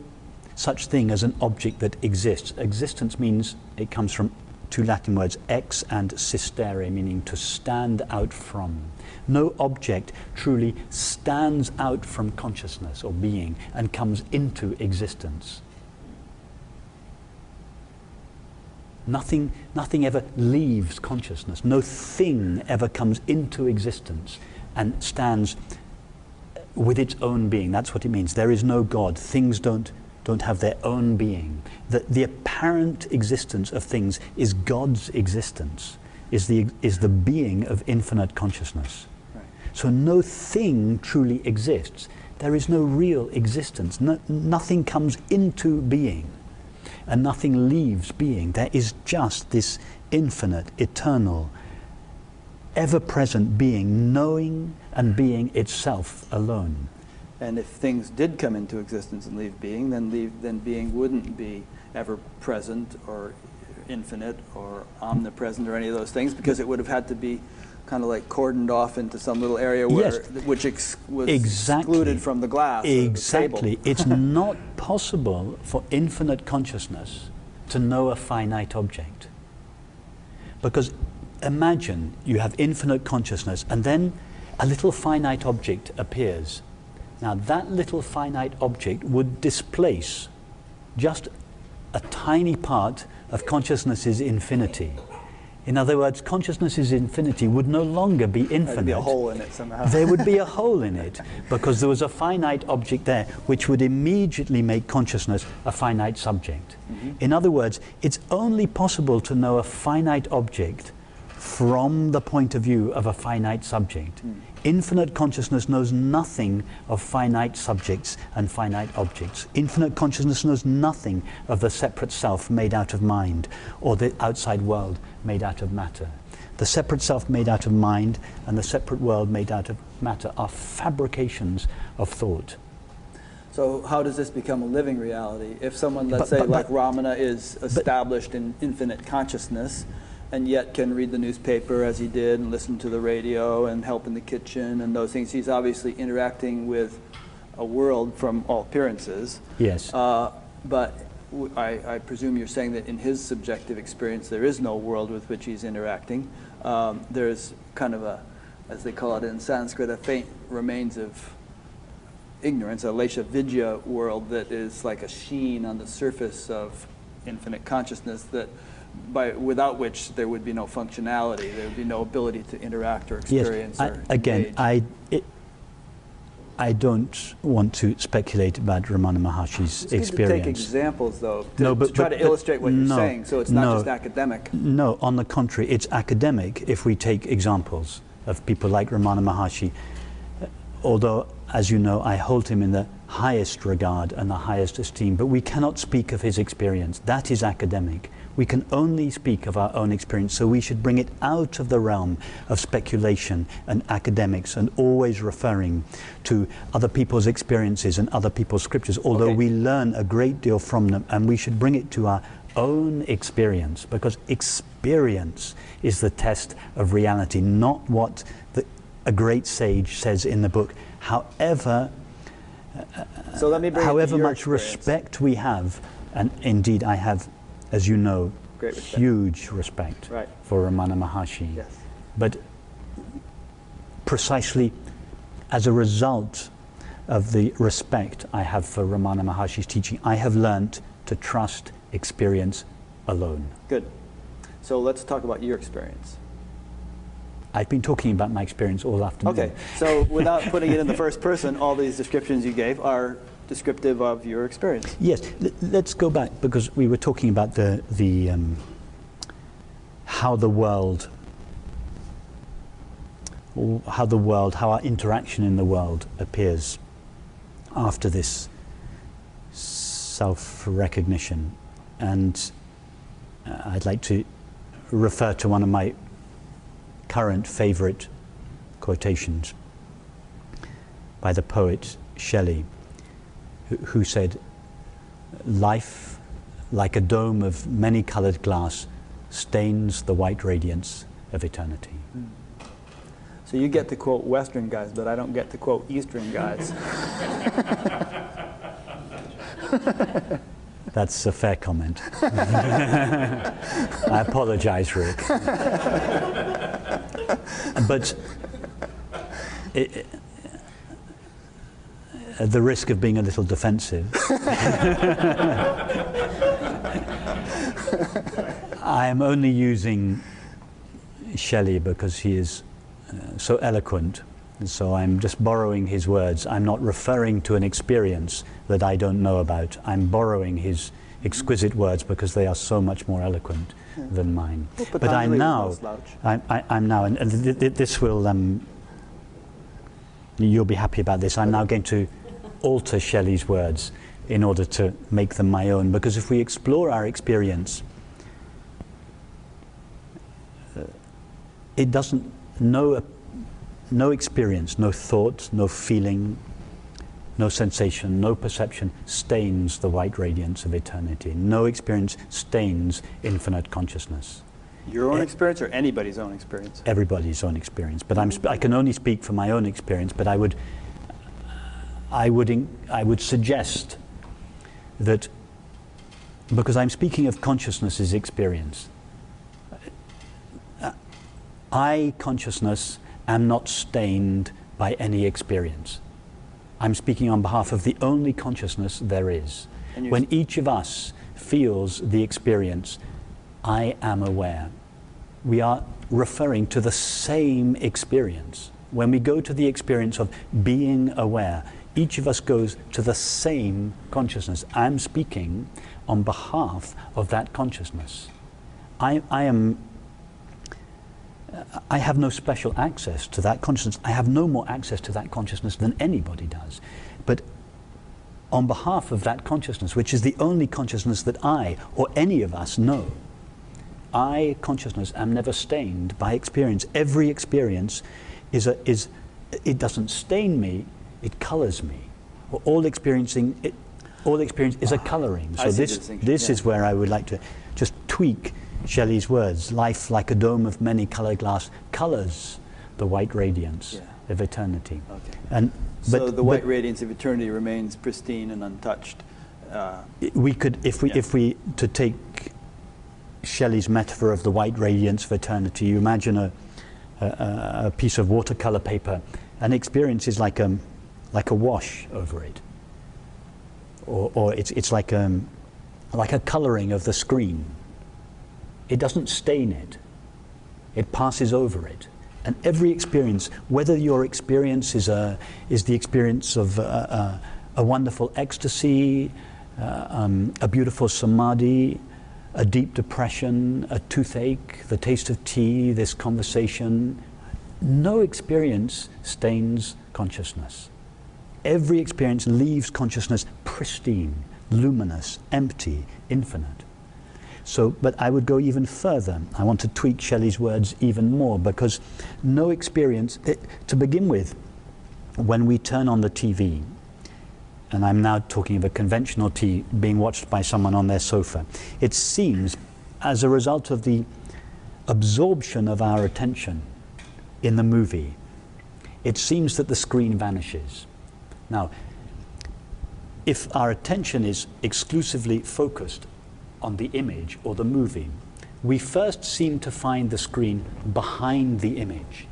B: such thing as an object that exists. Existence means, it comes from two Latin words, ex and sistere, meaning to stand out from. No object truly stands out from consciousness or being and comes into existence. Nothing ever leaves consciousness. No thing ever comes into existence and stands with its own being. That's what it means. There is no God. Things don't have their own being. The apparent existence of things is God's existence, is the being of infinite consciousness. Right. So no thing truly exists. There is no real existence. Nothing comes into being, and nothing leaves being. There is just this infinite, eternal, ever-present being, knowing and being itself alone.
A: And if things did come into existence and leave being, then being wouldn't be ever present or infinite or omnipresent or any of those things, because it would have had to be kind of like cordoned off into some little area where,
B: yes,
A: was excluded from the glass.
B: Exactly.
A: Or the table.
B: It's not possible for infinite consciousness to know a finite object. Because imagine you have infinite consciousness and then a little finite object appears. Now that little finite object would displace just a tiny part of consciousness's infinity. In other words, consciousness's infinity would no longer be infinite.
A: There'd be a hole in it somehow.
B: There would be a hole in it because there was a finite object there which would immediately make consciousness a finite subject. Mm-hmm. In other words, it's only possible to know a finite object from the point of view of a finite subject. Mm. Infinite consciousness knows nothing of finite subjects and finite objects. Infinite consciousness knows nothing of the separate self made out of mind or the outside world made out of matter. The separate self made out of mind and the separate world made out of matter are fabrications of thought.
A: So how does this become a living reality? If someone, let's say, like Ramana, is established in infinite consciousness, and yet can read the newspaper as he did and listen to the radio and help in the kitchen and those things. He's obviously interacting with a world from all appearances.
B: Yes.
A: But I presume you're saying that in his subjective experience there is no world with which he's interacting. There's kind of a, as they call it in Sanskrit, a faint remains of ignorance, a lesha vidya world that is like a sheen on the surface of infinite consciousness that without which there would be no functionality, there would be no ability to interact or experience.
B: Yes,
A: or
B: again, I don't want to speculate about Ramana Maharshi's experience.
A: It's good to take examples, though, to try to illustrate what you're saying, so it's not just academic.
B: No, on the contrary, it's academic if we take examples of people like Ramana Maharshi, although, as you know, I hold him in the highest regard and the highest esteem, but we cannot speak of his experience. That is academic. We can only speak of our own experience, so we should bring it out of the realm of speculation and academics and always referring to other people's experiences and other people's scriptures, although we learn a great deal from them, and we should bring it to our own experience, because experience is the test of reality, not what a great sage says in the book. However,
A: so let me bring
B: however much
A: experience.
B: respect we have, and indeed I have, as you know,
A: Great respect.
B: huge respect
A: Right.
B: for Ramana Maharshi.
A: Yes.
B: But precisely as a result of the respect I have for Ramana Maharshi's teaching, I have learnt to trust experience alone.
A: Good. So let's talk about your experience.
B: I've been talking about my experience all afternoon.
A: Okay, so without putting it in the first person, all these descriptions you gave are descriptive of your experience.
B: Yes, let's go back, because we were talking about how our interaction in the world appears after this self-recognition. And I'd like to refer to one of my current favorite quotations by the poet Shelley, who said, "Life, like a dome of many-colored glass, stains the white radiance of eternity."
A: So you get to quote Western guys, but I don't get to quote Eastern guys.
B: That's a fair comment. I apologize, Rick. But at the risk of being a little defensive, I am only using Shelley because he is so eloquent, and so I'm just borrowing his words. I'm not referring to an experience that I don't know about. I'm borrowing his exquisite words because they are so much more eloquent than mine. But I'm now, and this will, you'll be happy about this, I'm now going to alter Shelley's words in order to make them my own, because if we explore our experience, it doesn't, no experience, no thought, no feeling, no sensation, no perception stains the white radiance of eternity. No experience stains infinite consciousness.
A: Your own experience or anybody's own experience?
B: Everybody's own experience. But I can only speak for my own experience, but I would suggest that, because I'm speaking of consciousness as experience, I, consciousness, am not stained by any experience. I'm speaking on behalf of the only consciousness there is. When each of us feels the experience, I am aware, we are referring to the same experience. When we go to the experience of being aware, each of us goes to the same consciousness. I'm speaking on behalf of that consciousness. I have no special access to that consciousness. I have no more access to that consciousness than anybody does. But on behalf of that consciousness, which is the only consciousness that I or any of us know, I, consciousness, am never stained by experience. Every experience it doesn't stain me, it colors me. All experience is a coloring. So this is where I would like to just tweak Shelley's words. Life, like a dome of many-colored glass, colors the white radiance of eternity.
A: Okay. So the white radiance of eternity remains pristine and untouched.
B: We could, if we to take Shelley's metaphor of the white radiance of eternity, you imagine a piece of watercolor paper, and experience is like a wash over it, or it's like a coloring of the screen. It doesn't stain it. It passes over it. And every experience, whether your experience is the experience of a wonderful ecstasy, a beautiful samadhi, a deep depression, a toothache, the taste of tea, this conversation, no experience stains consciousness. Every experience leaves consciousness pristine, luminous, empty, infinite. So, but I would go even further. I want to tweak Shelley's words even more, because no experience, to begin with, when we turn on the TV, and I'm now talking of a conventional tea being watched by someone on their sofa, it seems, as a result of the absorption of our attention in the movie, it seems that the screen vanishes. Now, if our attention is exclusively focused on the image or the movie, we first seem to find the screen behind the image.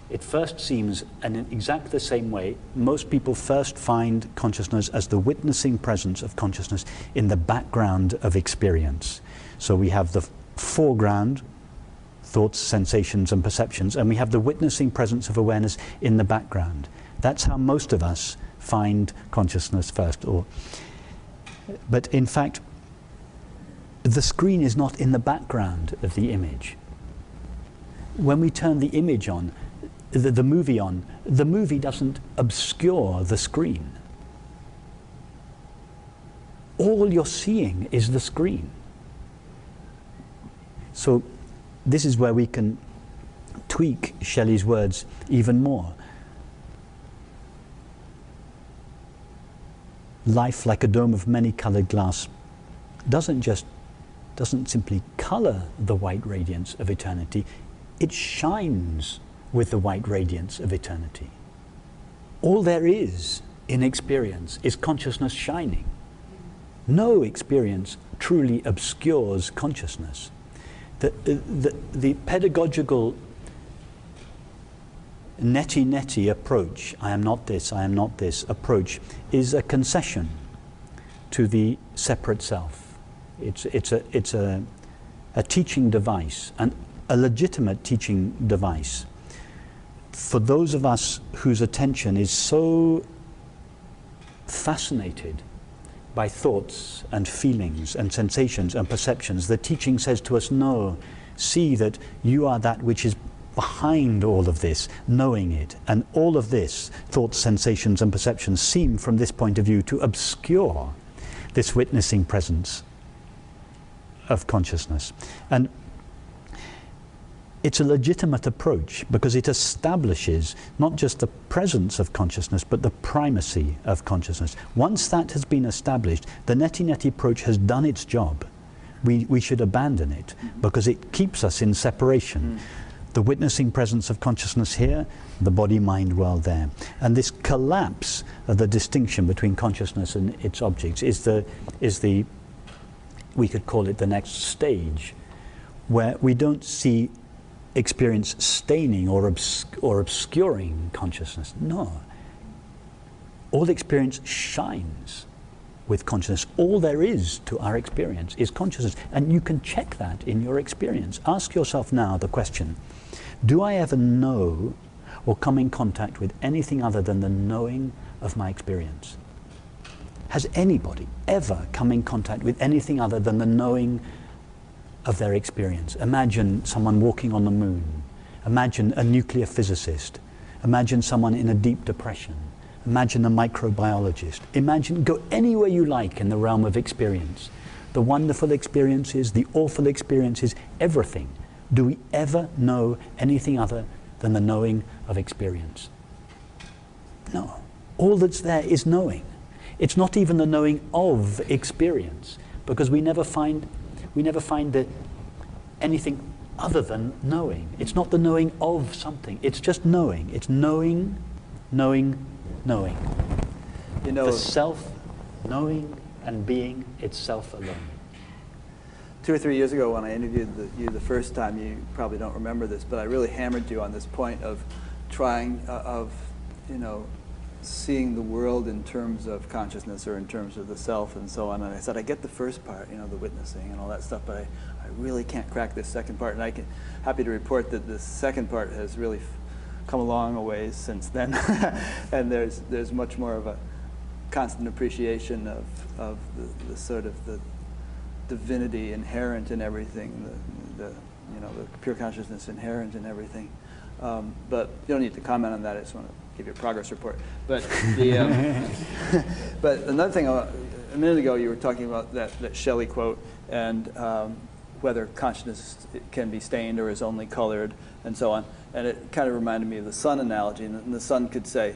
B: It first seems, and in exactly the same way, most people first find consciousness as the witnessing presence of consciousness in the background of experience. So we have the foreground, thoughts, sensations, and perceptions, and we have the witnessing presence of awareness in the background. That's how most of us find consciousness first. But in fact, the screen is not in the background of the image. When we turn the image on, the movie on, the movie doesn't obscure the screen. All you're seeing is the screen. So this is where we can tweak Shelley's words even more. Life, like a dome of many-colored glass, doesn't simply color the white radiance of eternity, it shines with the white radiance of eternity. All there is in experience is consciousness shining. No experience truly obscures consciousness. The pedagogical neti approach, I am not this approach, is a concession to the separate self. It's a teaching device, and a legitimate teaching device for those of us whose attention is so fascinated by thoughts and feelings and sensations and perceptions. The teaching says to us, no, see that you are that which is behind all of this, knowing it. And all of this, thoughts, sensations, and perceptions, seem from this point of view to obscure this witnessing presence of consciousness. And it's a legitimate approach because it establishes not just the presence of consciousness, but the primacy of consciousness. Once that has been established, the neti approach has done its job. We should abandon it because it keeps us in separation. The witnessing presence of consciousness here, the body-mind world there. And this collapse of the distinction between consciousness and its objects is the we could call it the next stage, where we don't see experience staining or obscuring consciousness. No. All experience shines with consciousness. All there is to our experience is consciousness. And you can check that in your experience. Ask yourself now the question, do I ever know or come in contact with anything other than the knowing of my experience? Has anybody ever come in contact with anything other than the knowing of their experience? Imagine someone walking on the moon. Imagine a nuclear physicist. Imagine someone in a deep depression. Imagine a microbiologist. Imagine, go anywhere you like in the realm of experience. The wonderful experiences, the awful experiences, everything. Do we ever know anything other than the knowing of experience? No. All that's there is knowing. It's not even the knowing of experience, because we never find anything other than knowing. It's not the knowing of something. It's just knowing. It's knowing, knowing, knowing.
A: You know,
B: the self, knowing and being itself alone.
A: 2 or 3 years ago when I interviewed you the first time, you probably don't remember this, but I really hammered you on this point of trying, seeing the world in terms of consciousness or in terms of the self and so on. And I said, I get the first part, the witnessing and all that stuff, but I really can't crack this second part. And I'm happy to report that the second part has really come a long ways since then. And there's much more of a constant appreciation of the sort of the divinity inherent in everything, the pure consciousness inherent in everything. But you don't need to comment on that. I just want to give you a progress report. But but another thing, a minute ago you were talking about that Shelley quote and whether consciousness can be stained or is only colored and so on. And it kind of reminded me of the sun analogy. And the sun could say,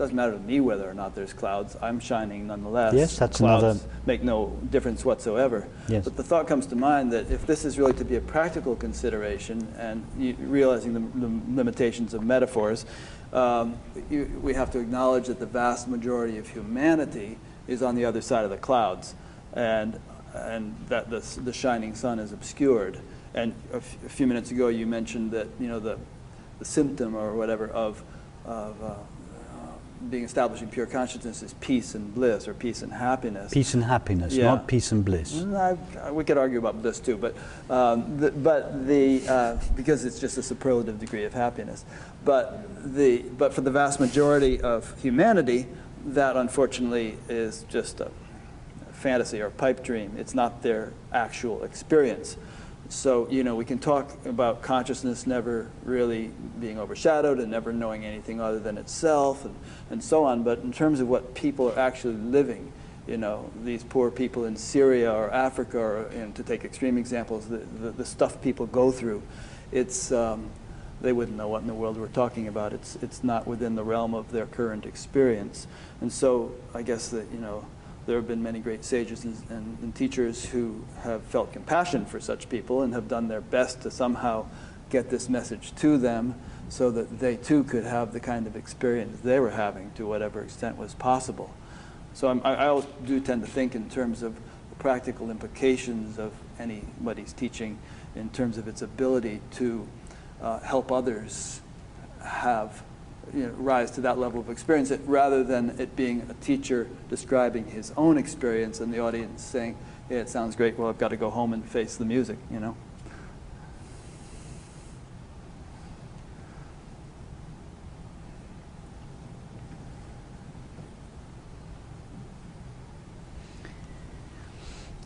A: doesn't matter to me whether or not there's clouds. I'm shining nonetheless.
B: Yes, that's
A: clouds
B: another...
A: make no difference whatsoever.
B: Yes.
A: But the thought comes to mind that if this is really to be a practical consideration, and realizing the limitations of metaphors, we have to acknowledge that the vast majority of humanity is on the other side of the clouds, and that the shining sun is obscured. And a few minutes ago, you mentioned that the symptom or whatever of being established in pure consciousness is peace and bliss, or peace and happiness.
B: Peace and happiness,
A: yeah.
B: not peace and bliss.
A: We could argue about bliss too, but because it's just a superlative degree of happiness. But for the vast majority of humanity, that unfortunately is just a fantasy or a pipe dream. It's not their actual experience. So, we can talk about consciousness never really being overshadowed and never knowing anything other than itself and so on. But in terms of what people are actually living, these poor people in Syria or Africa, or to take extreme examples, the stuff people go through, it's they wouldn't know what in the world we're talking about. It's not within the realm of their current experience. And so I guess that, there have been many great sages and teachers who have felt compassion for such people and have done their best to somehow get this message to them so that they too could have the kind of experience they were having to whatever extent was possible. So I always do tend to think in terms of the practical implications of anybody's teaching, in terms of its ability to help others have rise to that level of experience, rather than it being a teacher describing his own experience and the audience saying, yeah, it sounds great, well, I've got to go home and face the music,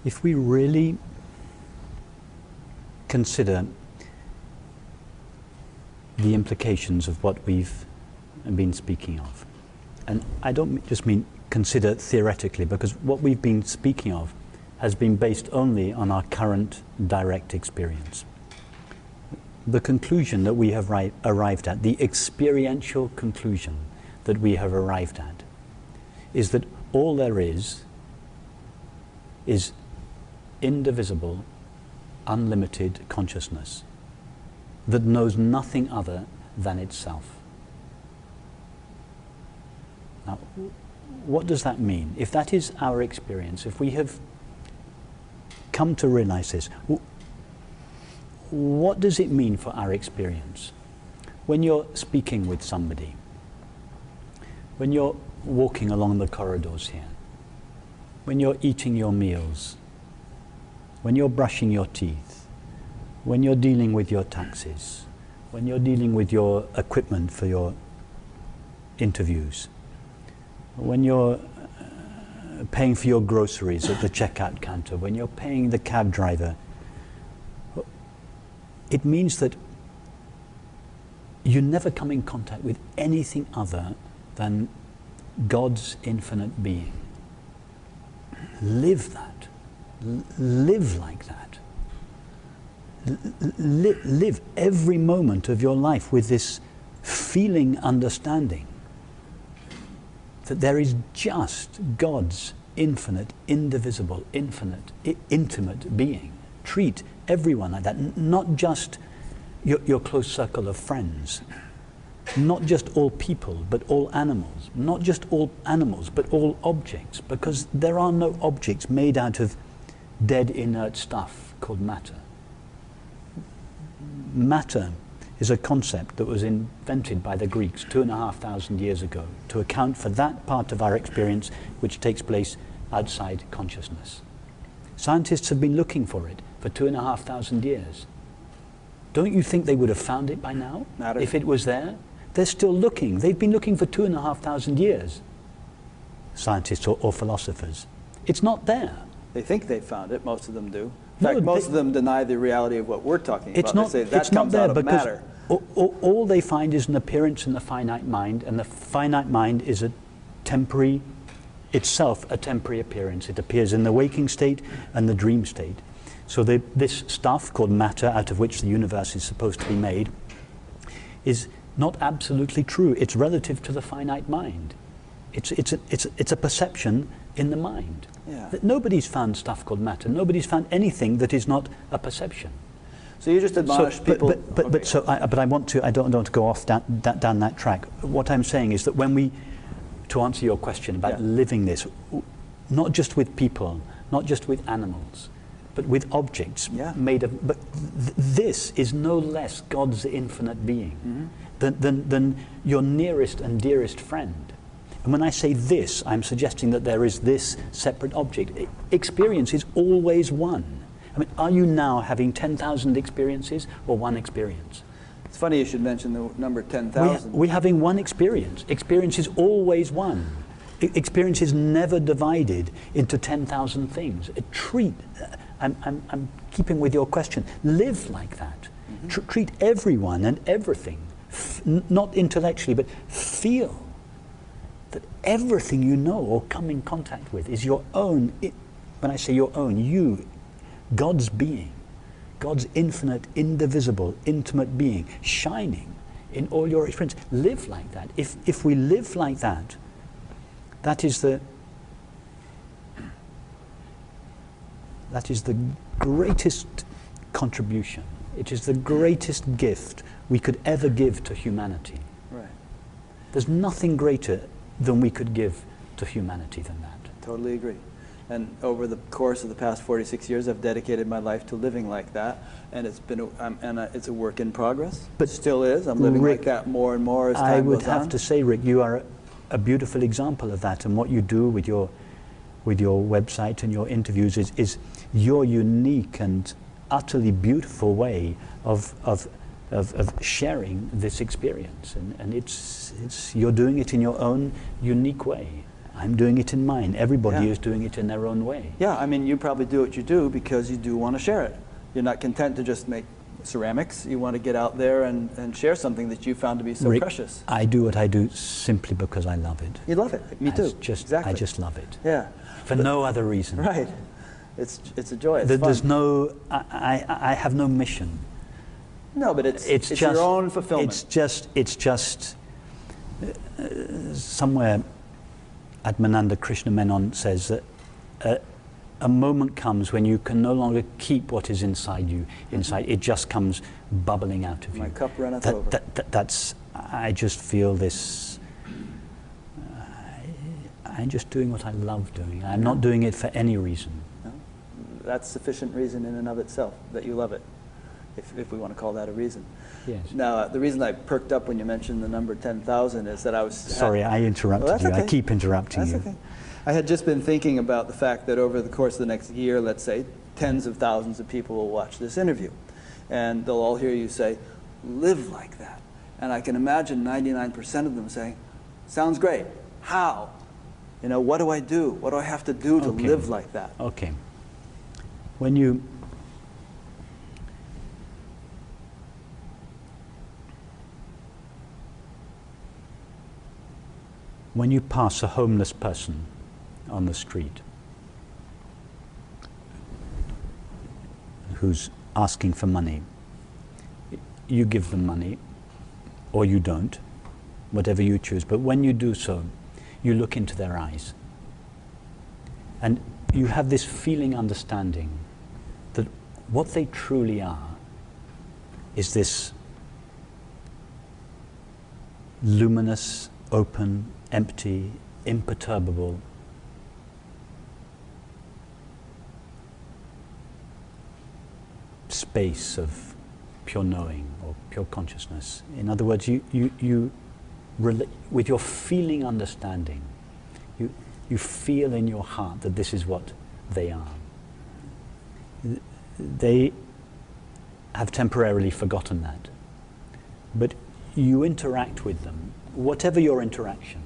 B: If we really consider the implications of what we've been speaking of, and I don't just mean consider theoretically, because what we've been speaking of has been based only on our current direct experience. The conclusion that we have arrived at, the experiential conclusion that we have arrived at, is that all there is indivisible, unlimited consciousness that knows nothing other than itself. Now, what does that mean? If that is our experience, if we have come to realize this, what does it mean for our experience? When you're speaking with somebody, when you're walking along the corridors here, when you're eating your meals, when you're brushing your teeth, when you're dealing with your taxes, when you're dealing with your equipment for your interviews, when you're paying for your groceries at the checkout counter, when you're paying the cab driver, it means that you never come in contact with anything other than God's infinite being. Live that. Live like that. Live every moment of your life with this feeling understanding that there is just God's infinite, indivisible, infinite, intimate being. Treat everyone like that, not just your close circle of friends, not just all people, but all animals, not just all animals, but all objects, because there are no objects made out of dead, inert stuff called matter. Matter is a concept that was invented by the Greeks 2,500 years ago to account for that part of our experience which takes place outside consciousness. Scientists have been looking for it for 2,500 years. Don't you think they would have found it by now?
A: Matter.
B: If it was there? They're still looking. They've been looking for 2,500 years, scientists or philosophers. It's not there.
A: They think they found it, most of them do. In fact, most of them deny the reality of what we're talking about. They say that comes out of matter.
B: All they find is an appearance in the finite mind, and the finite mind is a temporary, itself a temporary appearance. It appears in the waking state and the dream state. So this stuff called matter, out of which the universe is supposed to be made, is not absolutely true. It's relative to the finite mind. It's a perception in the mind.
A: Yeah.
B: That nobody's found stuff called matter. Nobody's found anything that is not a perception.
A: So you just admonish people.
B: But I want to. I don't want to go off down that track. What I'm saying is that when we, to answer your question about living this, not just with people, not just with animals, but with objects made of. But this is no less God's infinite being than your nearest and dearest friend. And when I say this, I'm suggesting that there is this separate object. Experience is always one. I mean, are you now having 10,000 experiences or one experience?
A: It's funny you should mention the number 10,000.
B: We're having one experience. Experience is always one. Experience is never divided into 10,000 things. I'm keeping with your question. Live like that. Treat everyone and everything, not intellectually, but feel that everything you know or come in contact with is your own. When I say your own, you, God's being, God's infinite, indivisible, intimate being, shining in all your experience. Live like that. If we live like that, that is the greatest contribution. It is the greatest gift we could ever give to humanity.
A: Right.
B: There's nothing greater than we could give to humanity than that.
A: Totally agree. And over the course of the past 46 years, I've dedicated my life to living like that, and it's been it's a work in progress. But still is. I'm living like that more and more as time goes on.
B: I would have to say, Rick, you are a beautiful example of that, and what you do with your website and your interviews is your unique and utterly beautiful way of sharing this experience, and it's you're doing it in your own unique way. I'm doing it in mine. Everybody is doing it in their own way.
A: Yeah, I mean, you probably do what you do because you do want to share it. You're not content to just make ceramics. You want to get out there and share something that you found to be so precious.
B: I do what I do simply because I love it.
A: You love it. Me too. Exactly.
B: I just love it.
A: Yeah.
B: For no other reason.
A: Right. It's a joy. It's fun.
B: There's no. I have no mission.
A: No, but it's just your own fulfillment.
B: It's just somewhere. Atmanada Krishna Menon says that a moment comes when you can no longer keep what is inside you. It just comes bubbling out of you.
A: My cup runneth over.
B: I just feel this. I'm just doing what I love doing. I'm not doing it for any reason. No?
A: That's sufficient reason in and of itself that you love it, if we want to call that a reason.
B: Yes.
A: Now, the reason I perked up when you mentioned the number 10,000 is that I was...
B: Sorry, I interrupted you. Okay. I keep interrupting you.
A: That's okay. I had just been thinking about the fact that over the course of the next year, let's say, tens of thousands of people will watch this interview. And they'll all hear you say, live like that. And I can imagine 99% of them saying, sounds great. How? You know, what do I do? What do I have to do to live like that?
B: Okay. When you pass a homeless person on the street who's asking for money, you give them money, or you don't, whatever you choose. But when you do so, you look into their eyes. And you have this feeling understanding that what they truly are is this luminous, open, empty, imperturbable space of pure knowing or pure consciousness. In other words, you with your feeling understanding, you feel in your heart that this is what they are. They have temporarily forgotten that, but you interact with them, whatever your interaction,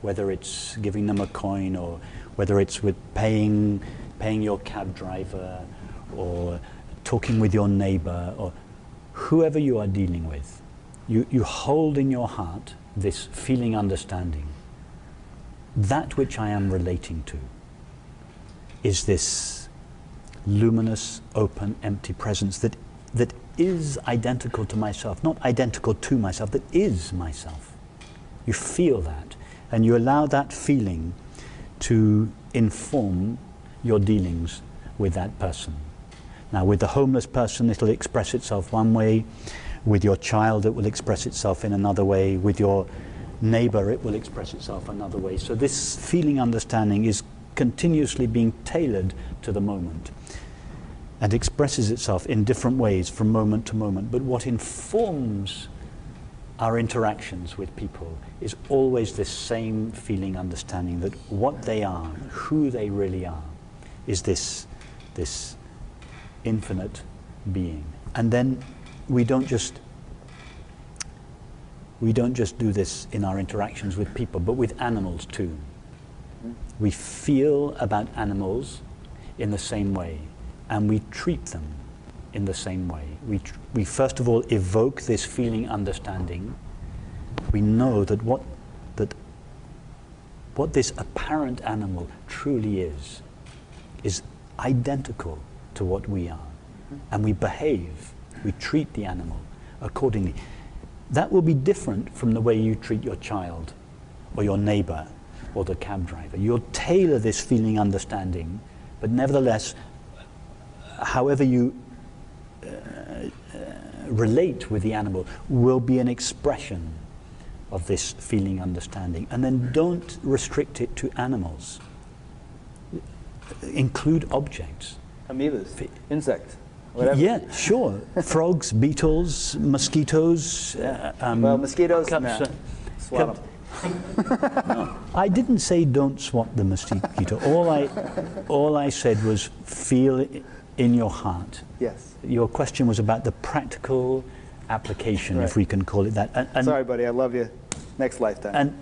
B: whether it's giving them a coin or whether it's with paying your cab driver or talking with your neighbor or whoever you are dealing with, you hold in your heart this feeling understanding. That which I am relating to is this luminous, open, empty presence that is identical to myself, not identical to myself, that is myself. You feel that, And you allow that feeling to inform your dealings with that person. Now, with the homeless person, it'll express itself one way. With your child, it will express itself in another way. With your neighbor, it will express itself another way. So this feeling understanding is continuously being tailored to the moment and expresses itself in different ways from moment to moment. But what informs our interactions with people is always this same feeling understanding that what they are, who they really are, is this infinite being. And then we don't just do this in our interactions with people, but with animals too. We feel about animals in the same way, and we treat them in the same way. We first of all evoke this feeling understanding. We know that what this apparent animal truly is identical to what we are. And we behave, we treat the animal accordingly. That will be different from the way you treat your child or your neighbor or the cab driver. You'll tailor this feeling understanding, but nevertheless, however you relate with the animal will be an expression of this feeling understanding. And then don't restrict it to animals. Include objects.
A: Amoebas, insects, whatever.
B: Yeah, sure. Frogs, beetles, mosquitoes.
A: Well, mosquitoes, swat them.
B: No, I didn't say don't swat the mosquito. All I said was feel it in your heart.
A: Yes.
B: Your question was about the practical application,
A: right,
B: if we can call it that. And
A: sorry, buddy, I love you. Next lifetime.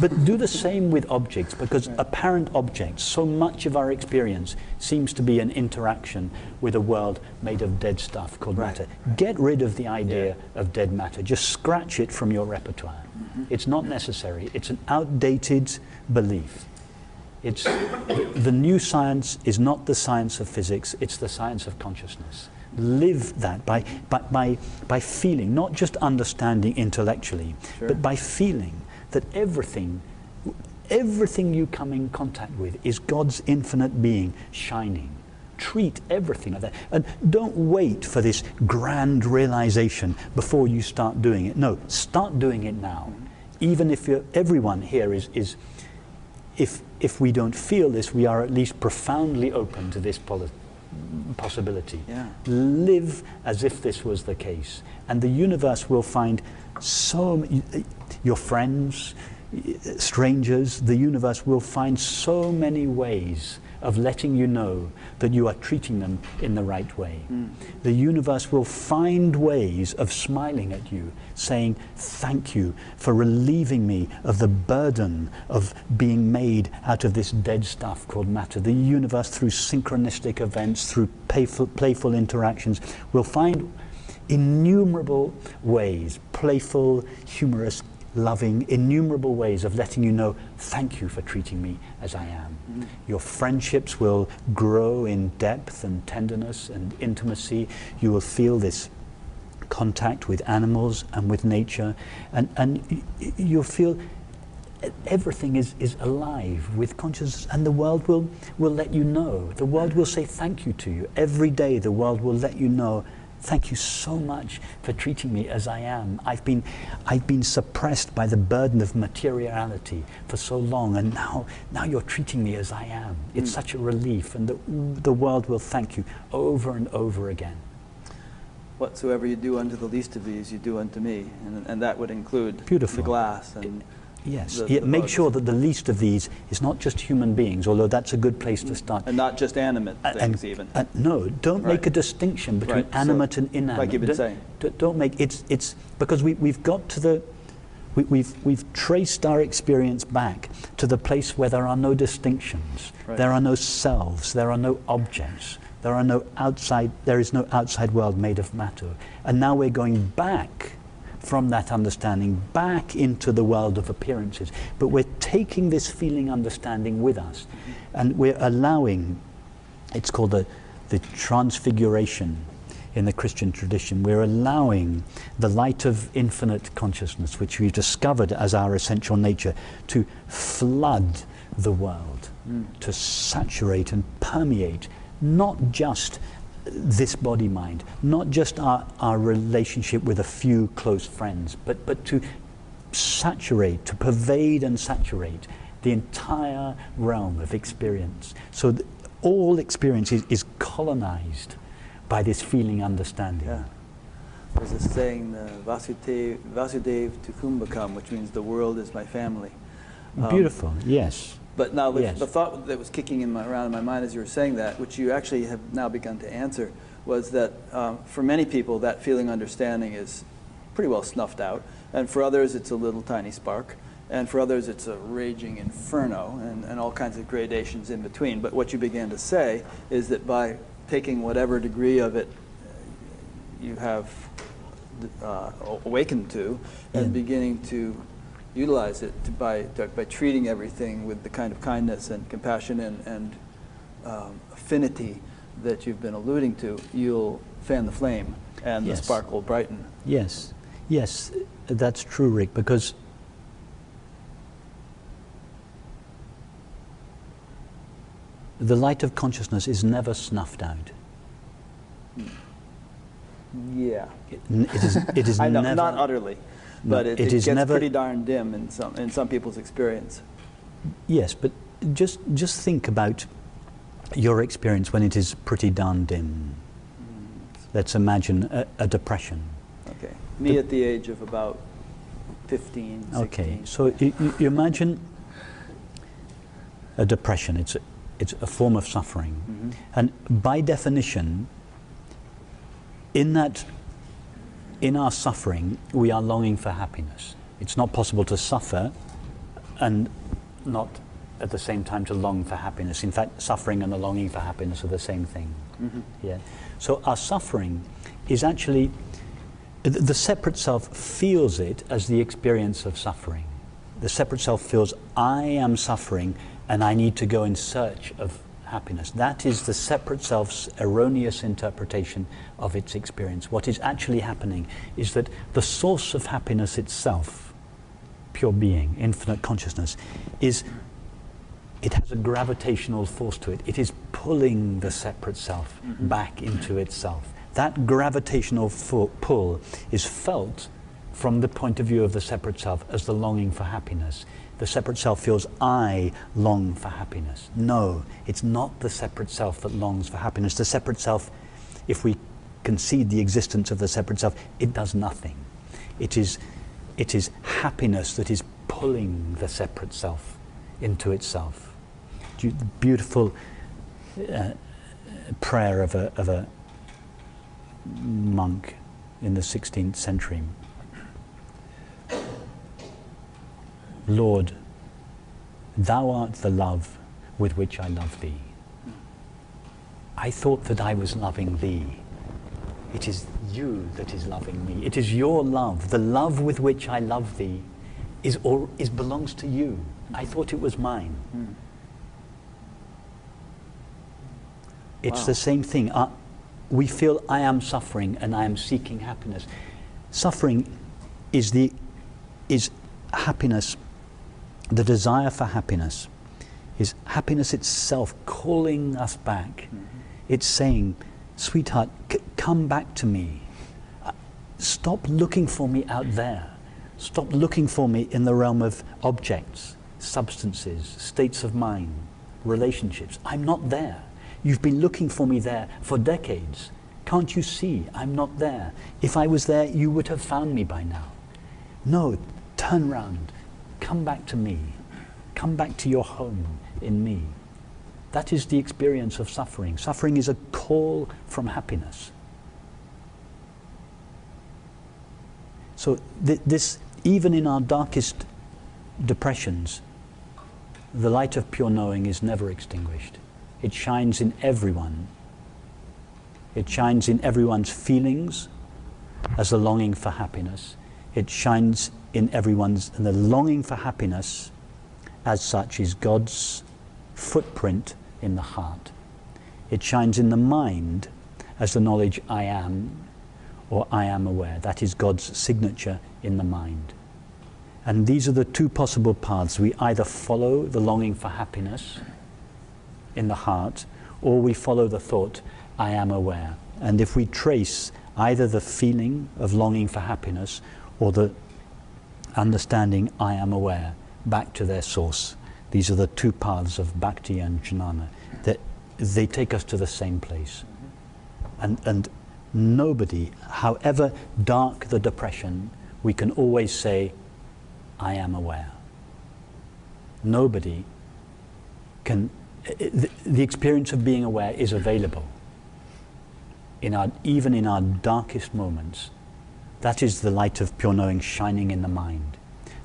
B: But do the same with objects, because apparent objects, so much of our experience seems to be an interaction with a world made of dead stuff called matter. Get rid of the idea of dead matter. Just scratch it from your repertoire. It's not necessary. It's an outdated belief. It's the new science is not the science of physics, it's the science of consciousness. Live that by feeling, not just understanding intellectually, but by feeling that everything you come in contact with is God's infinite being shining. Treat everything like that. And don't wait for this grand realization before you start doing it. No, start doing it now. Even if everyone here is if we don't feel this, we are at least profoundly open to this possibility.
A: Yeah.
B: Live as if this was the case. And the universe will find your friends, strangers, the universe will find so many ways of letting you know that you are treating them in the right way. The universe will find ways of smiling at you, saying, thank you for relieving me of the burden of being made out of this dead stuff called matter. The universe, through synchronistic events, through playful interactions, will find innumerable ways, playful, humorous, loving, innumerable ways of letting you know, thank you for treating me as I am. Your friendships will grow in depth and tenderness and intimacy. You will feel this contact with animals and with nature, and you'll feel everything is alive with consciousness, and the world will let you know. The world will say thank you to you. Every day the world will let you know, thank you so much for treating me as I am. I've been suppressed by the burden of materiality for so long, and now you're treating me as I am. It's such a relief, and the world will thank you over and over again.
A: Whatsoever you do unto the least of these, you do unto me, and that would include the glass and
B: yes.
A: the
B: Make
A: bugs.
B: sure that the least of these is not just human beings, although that's a good place to start.
A: And not just animate things even.
B: No, don't make a distinction between animate and inanimate.
A: Like you've been saying.
B: Don't make it's because we've got to we've traced our experience back to the place where there are no distinctions. Right. There are no selves, there are no objects. There is no outside world made of matter. And now we're going back from that understanding back into the world of appearances. But we're taking this feeling understanding with us, and we're allowing, it's called the transfiguration in the Christian tradition. We're allowing the light of infinite consciousness, which we've discovered as our essential nature, to flood the world, to saturate and permeate not just this body-mind, not just our relationship with a few close friends, but to saturate, to pervade and saturate the entire realm of experience. So all experience is colonized by this feeling understanding.
A: Yeah. There's a saying, Vasudev to Kumbhakam, which means the world is my family.
B: Beautiful, yes.
A: But now
B: Yes.
A: the thought that was kicking around in my mind as you were saying that, which you actually have now begun to answer, was that for many people that feeling understanding is pretty well snuffed out, and for others it's a little tiny spark, and for others it's a raging inferno, and all kinds of gradations in between. But what you began to say is that by taking whatever degree of it you have awakened to, and beginning to utilize it by treating everything with the kind of kindness and compassion and affinity that you've been alluding to, you'll fan the flame and the spark will brighten.
B: Yes, yes, that's true, Rick, because the light of consciousness is never snuffed out.
A: Yeah.
B: It is
A: I know,
B: never,
A: not utterly. But it gets
B: never,
A: pretty darn dim in some people's experience.
B: Yes, but just think about your experience when it is pretty darn dim. Let's imagine a depression.
A: Okay. Me at the age of about 15, 16.
B: Okay, so you imagine a depression. It's a form of suffering. And by definition, in our suffering, we are longing for happiness. It's not possible to suffer and not at the same time to long for happiness. In fact, suffering and the longing for happiness are the same thing. Yeah. So our suffering is actually, the separate self feels it as the experience of suffering. The separate self feels, I am suffering and I need to go in search of happiness. That is the separate self's erroneous interpretation of its experience. What is actually happening is that the source of happiness itself, pure being, infinite consciousness, it has a gravitational force to it. It is pulling the separate self back into itself. That gravitational pull is felt from the point of view of the separate self as the longing for happiness. The separate self feels, I long for happiness. No, it's not the separate self that longs for happiness. The separate self, if we concede the existence of the separate self, it does nothing. It is happiness that is pulling the separate self into itself. Beautiful prayer of a monk in the 16th century. Lord, thou art the love with which I love thee. I thought that I was loving thee. It is you that is loving me. It is your love. The love with which I love thee belongs to you. I thought it was mine. It's the same thing. We feel I am suffering and I am seeking happiness. Suffering is happiness. The desire for happiness is happiness itself calling us back. It's saying, sweetheart, come back to me. Stop looking for me out there. Stop looking for me in the realm of objects, substances, states of mind, relationships. I'm not there. You've been looking for me there for decades. Can't you see I'm not there? If I was there, you would have found me by now. No, turn round. Come back to me. Come back to your home in me. That is the experience of suffering. Suffering is a call from happiness. So this, even in our darkest depressions, the light of pure knowing is never extinguished. It shines in everyone. It shines in everyone's feelings as a longing for happiness. It shines in everyone's, and the longing for happiness as such is God's footprint in the heart. It shines in the mind as the knowledge I am, or I am aware. That is God's signature in the mind. And these are the two possible paths. We either follow the longing for happiness in the heart, or we follow the thought, I am aware. And if we trace either the feeling of longing for happiness or the understanding, I am aware, back to their source, these are the two paths of bhakti and jnana. That they take us to the same place. And nobody, however dark the depression, we can always say, I am aware. Nobody can, the experience of being aware is available. Even in our darkest moments, that is the light of pure knowing shining in the mind.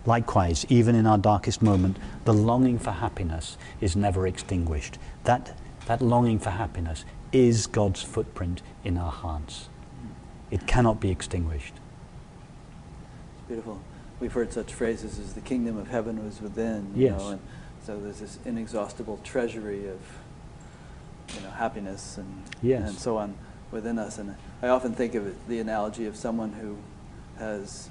B: Likewise, even in our darkest moment, the longing for happiness is never extinguished. That longing for happiness is God's footprint in our hearts. It cannot be extinguished.
A: It's beautiful. We've heard such phrases as the kingdom of heaven was within,
B: yes.
A: And so there's this inexhaustible treasury of happiness and so on within us. And I often think of the analogy of someone who has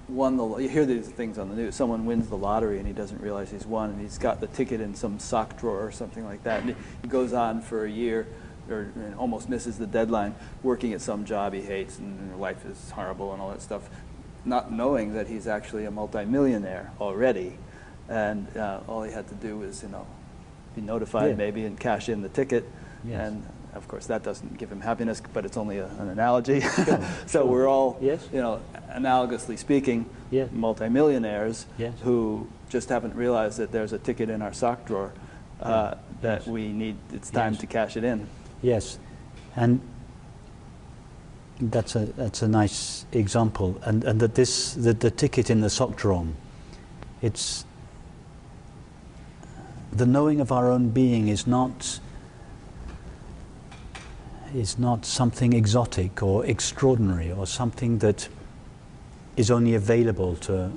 A: won you hear these things on the news, someone wins the lottery and he doesn't realize he's won, and he's got the ticket in some sock drawer or something like that, and he goes on for a year and almost misses the deadline working at some job he hates, and life is horrible and all that stuff, not knowing that he's actually a multimillionaire already, and all he had to do was be notified maybe and cash in the ticket.
B: Yes.
A: And of course that doesn't give him happiness, but it's only an analogy. So we're all analogously speaking multimillionaires who just haven't realized that there's a ticket in our sock drawer that we need, it's time to cash it in.
B: Yes, and that's a nice example, and that the ticket in the sock drawer, it's the knowing of our own being is not something exotic or extraordinary or something that is only available to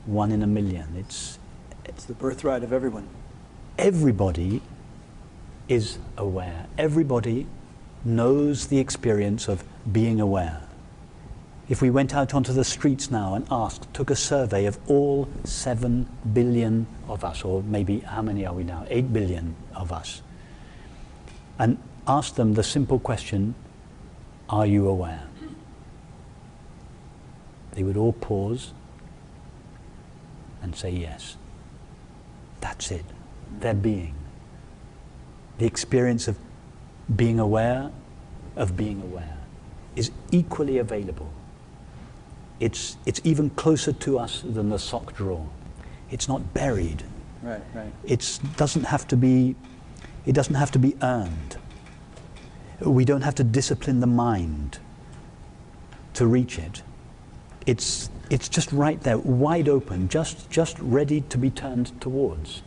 B: 1 in a million. It's
A: the birthright of everyone.
B: Everybody is aware. Everybody knows the experience of being aware. If we went out onto the streets now and took a survey of all 7 billion of us, or maybe how many are we now? 8 billion of us, and asked them the simple question, are you aware? They would all pause and say yes. That's it. Their being. The experience of being aware is equally available. It's even closer to us than the sock drawer. It's not buried.
A: Right.
B: It doesn't have to be earned. We don't have to discipline the mind to reach it. It's just right there, wide open, just ready to be turned towards.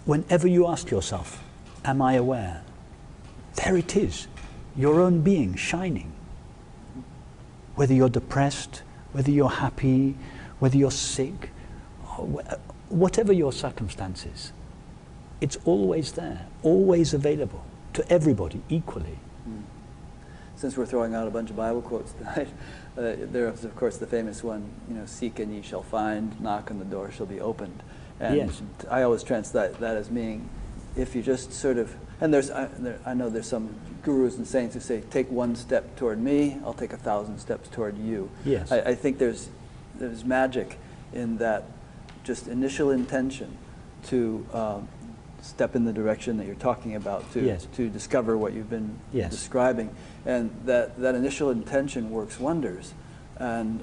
B: Whenever you ask yourself, am I aware? There it is, your own being shining. Whether you're depressed, whether you're happy, whether you're sick, whatever your circumstances, it's always there, always available to everybody equally.
A: Since we're throwing out a bunch of Bible quotes tonight, there is, of course, the famous one, seek and ye shall find, knock and the door shall be opened. And I always translate that as meaning, if you just sort of, and I know there's some gurus and saints who say, take 1 step toward me, I'll take 1,000 steps toward you.
B: Yes.
A: I think there's magic in that just initial intention to step in the direction that you're talking about, to discover what you've been describing, and that initial intention works wonders, and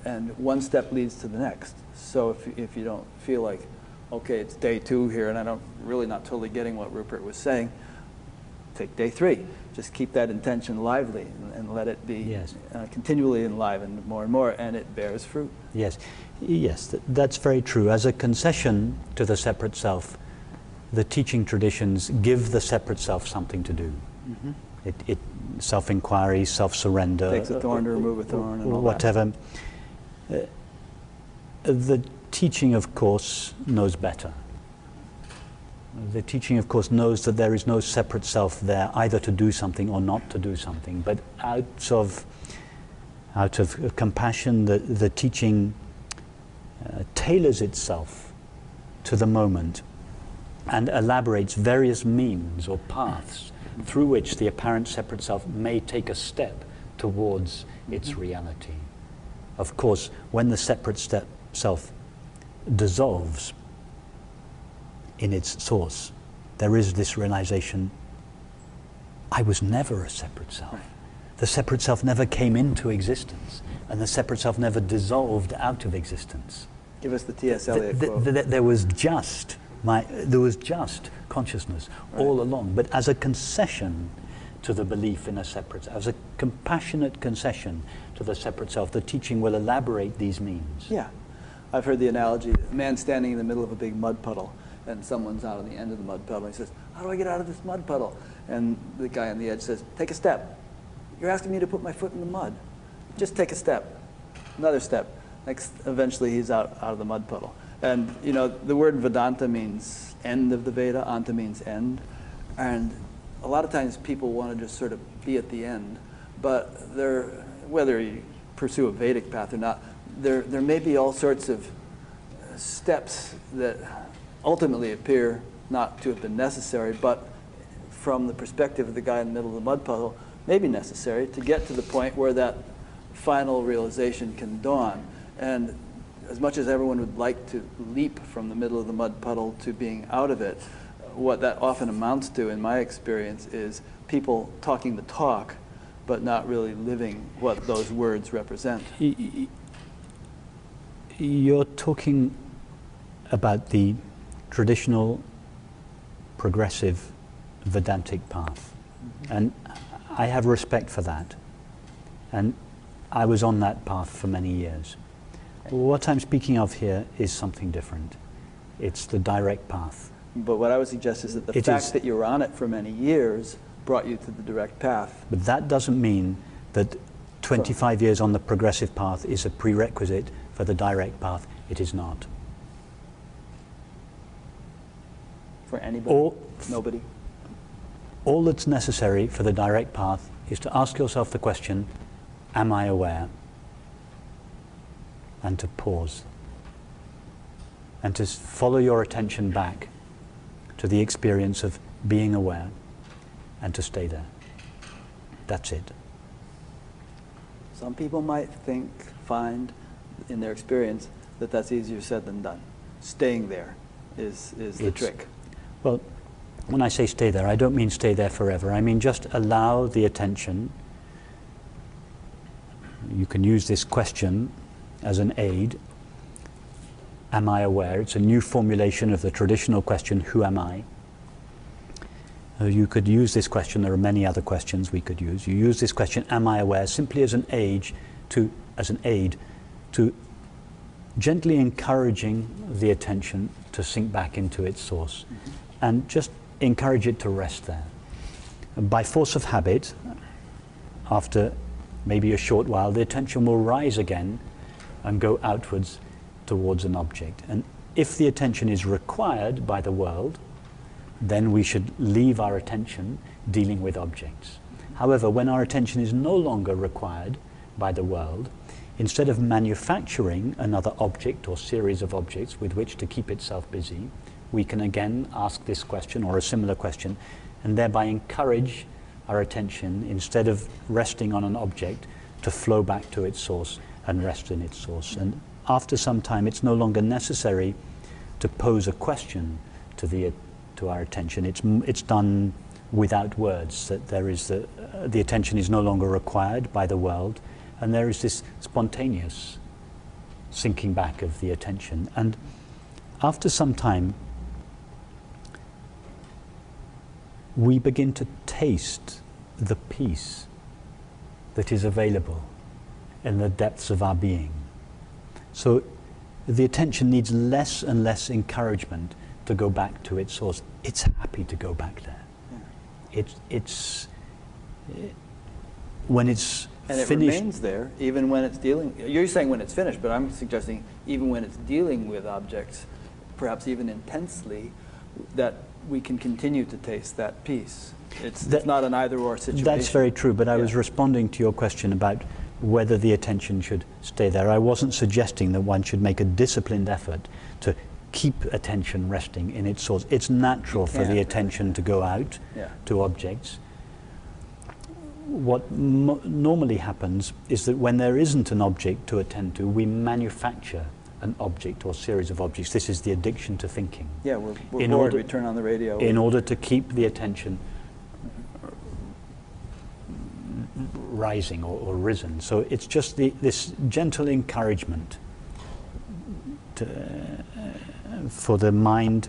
A: 1 step leads to the next. So if you don't feel like, okay, it's day 2 here and I'm not totally getting what Rupert was saying, take day 3. Just keep that intention lively and let it be continually enlivened more and more, and it bears fruit. Yes,
B: that's very true. As a concession to the separate self, the teaching traditions give the separate self something to do. It self-inquiry, self-surrender.
A: Takes a thorn to remove a thorn and all
B: whatever. The teaching, of course, knows better. The teaching, of course, knows that there is no separate self there, either to do something or not to do something. But out of compassion, the teaching tailors itself to the moment and elaborates various means or paths through which the apparent separate self may take a step towards its reality. Of course, when the separate self dissolves in its source, there is this realization, I was never a separate self. The separate self never came into existence, and the separate self never dissolved out of existence.
A: Give us the T.S. Eliot quote.
B: There was just consciousness all along, but as a concession to the belief in a separate self, as a compassionate concession to the separate self, the teaching will elaborate these means.
A: Yeah. I've heard the analogy, a man standing in the middle of a big mud puddle, and someone's out on the end of the mud puddle. He says, how do I get out of this mud puddle? And the guy on the edge says, take a step. You're asking me to put my foot in the mud. Just take a step. Another step. Eventually he's out of the mud puddle. And you know, the word Vedanta means end of the Veda, Anta means end. And a lot of times people want to just sort of be at the end. But whether you pursue a Vedic path or not, there may be all sorts of steps that ultimately appear not to have been necessary, but from the perspective of the guy in the middle of the mud puddle, may be necessary to get to the point where that final realization can dawn. And as much as everyone would like to leap from the middle of the mud puddle to being out of it, what that often amounts to, in my experience, is people talking the talk, but not really living what those words represent.
B: You're talking about the traditional progressive Vedantic path. And I have respect for that. And I was on that path for many years. What I'm speaking of here is something different. It's the direct path.
A: But what I would suggest is that the fact that you were on it for many years brought you to the direct path.
B: But that doesn't mean that 25 years on the progressive path is a prerequisite for the direct path. It is not.
A: For anybody? Nobody?
B: All that's necessary for the direct path is to ask yourself the question, am I aware? And to pause. And to follow your attention back to the experience of being aware and to stay there. That's it.
A: Some people might find in their experience that that's easier said than done. Staying there is the trick.
B: Well, when I say stay there, I don't mean stay there forever. I mean just allow the attention. You can use this question as an aid. Am I aware? It's a new formulation of the traditional question, who am I? You could use this question. There are many other questions we could use. You use this question, am I aware, simply as an aid to gently encouraging the attention to sink back into its source. And just encourage it to rest there. By force of habit, after maybe a short while, the attention will rise again and go outwards towards an object. And if the attention is required by the world, then we should leave our attention dealing with objects. However, when our attention is no longer required by the world, instead of manufacturing another object or series of objects with which to keep itself busy, we can again ask this question or a similar question and thereby encourage our attention, instead of resting on an object, to flow back to its source and rest in its source. And after some time, it's no longer necessary to pose a question to our attention. It's done without words, that there is the attention is no longer required by the world, and there is this spontaneous sinking back of the attention. And after some time, we begin to taste the peace that is available in the depths of our being. So the attention needs less and less encouragement to go back to its source. It's happy to go back there. It's when it's
A: and it
B: finished,
A: remains there even when it's dealing. You're saying when it's finished, but I'm suggesting even when it's dealing with objects, perhaps even intensely, that we can continue to taste that peace. It's not an either-or situation.
B: That's very true, but I
A: Yeah.
B: was responding to your question about whether the attention should stay there. I wasn't suggesting that one should make a disciplined effort to keep attention resting in its source. It's natural for the attention to go out to objects. What normally happens is that when there isn't an object to attend to, we manufacture an object or series of objects. This is the addiction to thinking.
A: Yeah, we're bored, we turn on the radio.
B: In order to keep the attention rising or risen. So it's just this gentle encouragement for the mind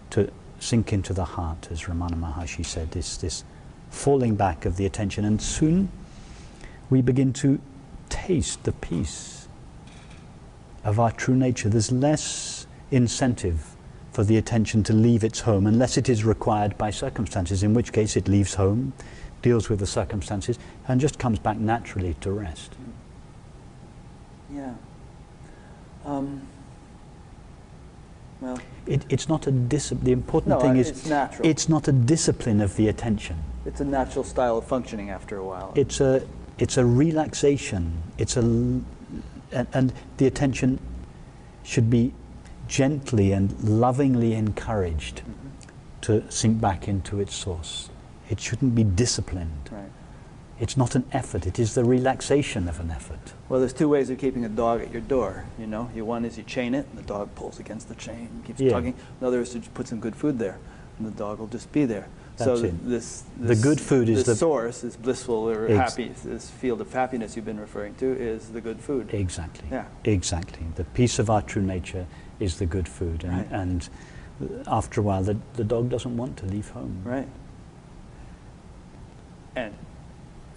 B: to sink into the heart, as Ramana Maharshi said, this falling back of the attention, and soon we begin to taste the peace of our true nature. There's less incentive for the attention to leave its home unless it is required by circumstances, in which case it leaves home, deals with the circumstances, and just comes back naturally to rest.
A: Yeah. Well,
B: it's not a the important thing is
A: it's natural.
B: It's not a discipline of the attention.
A: It's a natural style of functioning after a while.
B: It's a relaxation. And the attention should be gently and lovingly encouraged to sink back into its source. It shouldn't be disciplined.
A: Right.
B: It's not an effort. It is the relaxation of an effort.
A: Well, there's two ways of keeping a dog at your door. You know, one is you chain it, and the dog pulls against the chain, keeps tugging. Another is to just put some good food there, and the dog will just be there.
B: That's
A: so
B: it.
A: The good food is the source, is blissful or happy. This field of happiness you've been referring to is the good food.
B: Exactly.
A: Yeah.
B: Exactly. The peace of our true nature is the good food, and after a while, the dog doesn't want to leave home.
A: Right. And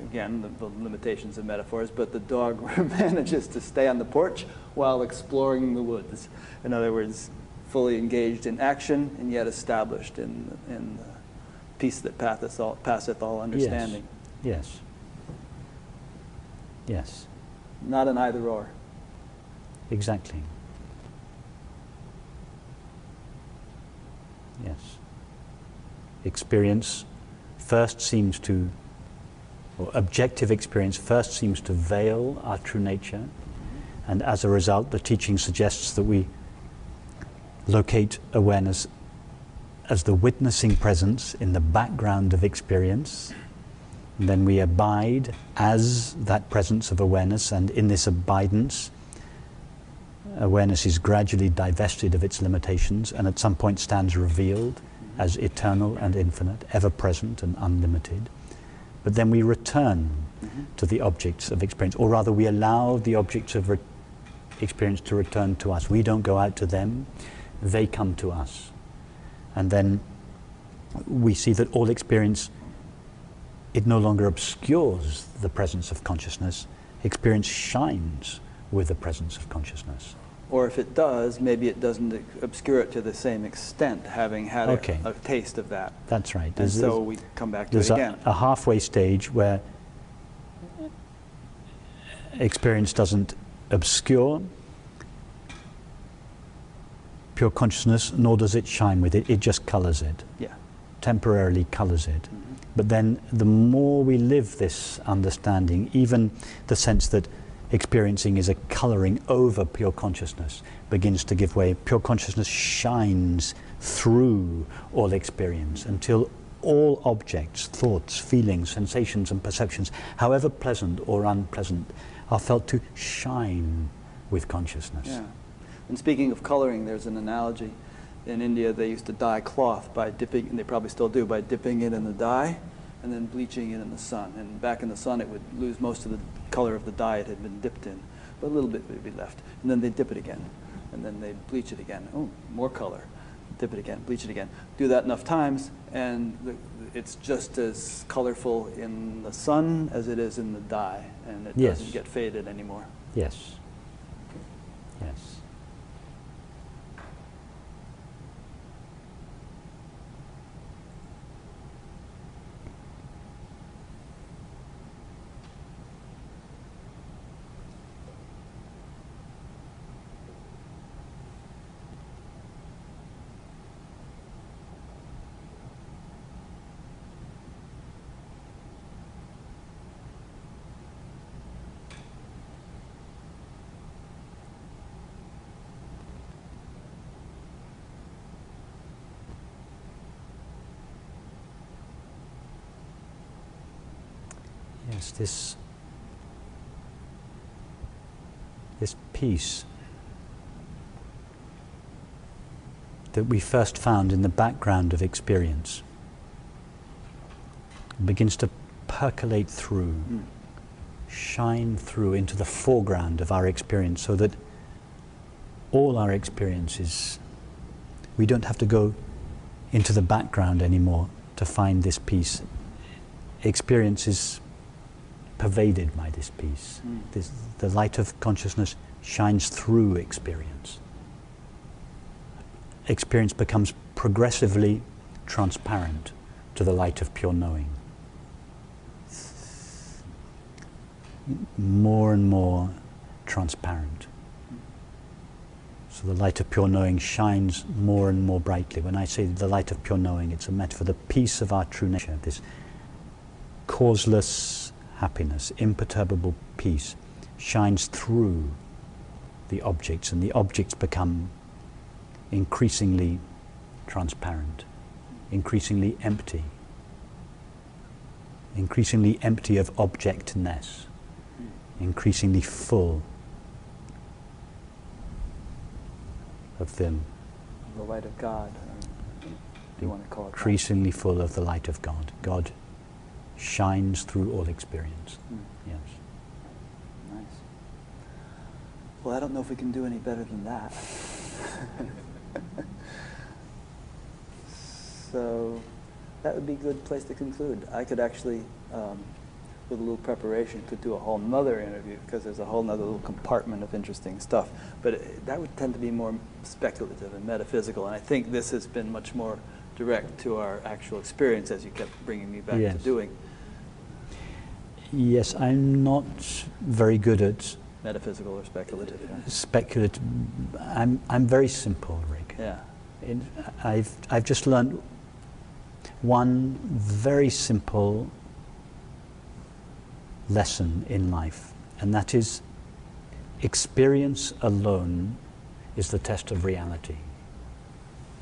A: again, the limitations of metaphors, but the dog manages to stay on the porch while exploring the woods. In other words, fully engaged in action and yet established in the peace that passeth all understanding.
B: Yes. Yes.
A: Not an either-or.
B: Exactly. Yes. Experience first seems to, or objective experience first seems to veil our true nature, and as a result the teaching suggests that we locate awareness as the witnessing presence in the background of experience, and then we abide as that presence of awareness, and in this abidance awareness is gradually divested of its limitations and at some point stands revealed as eternal and infinite, ever present and unlimited. But then we return to the objects of experience, or rather we allow the objects of experience to return to us. We don't go out to them, they come to us. And then we see that all experience, it no longer obscures the presence of consciousness. Experience shines with the presence of consciousness.
A: Or if it does, maybe it doesn't obscure it to the same extent, having had a taste of that.
B: That's right.
A: And so we come back to it again.
B: There's a halfway stage where experience doesn't obscure pure consciousness, nor does it shine with it. It just colors it.
A: Yeah.
B: Temporarily colors it. But then the more we live this understanding, even the sense that experiencing is a coloring over pure consciousness begins to give way. Pure consciousness shines through all experience until all objects, thoughts, feelings, sensations and perceptions, however pleasant or unpleasant, are felt to shine with consciousness.
A: Yeah. And speaking of coloring, there's an analogy. In India, they used to dye cloth by dipping, and they probably still do, by dipping it in the dye and then bleaching it in the sun. And back in the sun, it would lose most of the color of the dye it had been dipped in, but a little bit would be left. And then they'd dip it again, and then they'd bleach it again. Oh, more color. Dip it again, bleach it again. Do that enough times, and it's just as colorful in the sun as it is in the dye, and it doesn't get faded anymore.
B: Yes. Yes. It's this peace that we first found in the background of experience. It begins to percolate through, shine through into the foreground of our experience, so that all our experiences, we don't have to go into the background anymore to find this peace. Experience is pervaded by this peace. The light of consciousness shines through experience. Experience becomes progressively transparent to the light of pure knowing. More and more transparent. So the light of pure knowing shines more and more brightly. When I say the light of pure knowing, it's a metaphor, the peace of our true nature, this causeless happiness, imperturbable peace, shines through the objects, and the objects become increasingly transparent, increasingly empty of objectness, increasingly full of them.
A: The light of God, do you want to call it that?
B: Increasingly full of the light of God. God shines through all experience. Yes.
A: Nice. Well, I don't know if we can do any better than that. So that would be a good place to conclude. I could actually, with a little preparation, could do a whole nother interview, because there's a whole nother little compartment of interesting stuff. But that would tend to be more speculative and metaphysical, and I think this has been much more direct to our actual experience, as you kept bringing me back to doing.
B: Yes, I'm not very good at
A: metaphysical or speculative. Yeah.
B: Speculative. I'm very simple, Rick.
A: Yeah.
B: I've just learned one very simple lesson in life, and that is experience alone is the test of reality.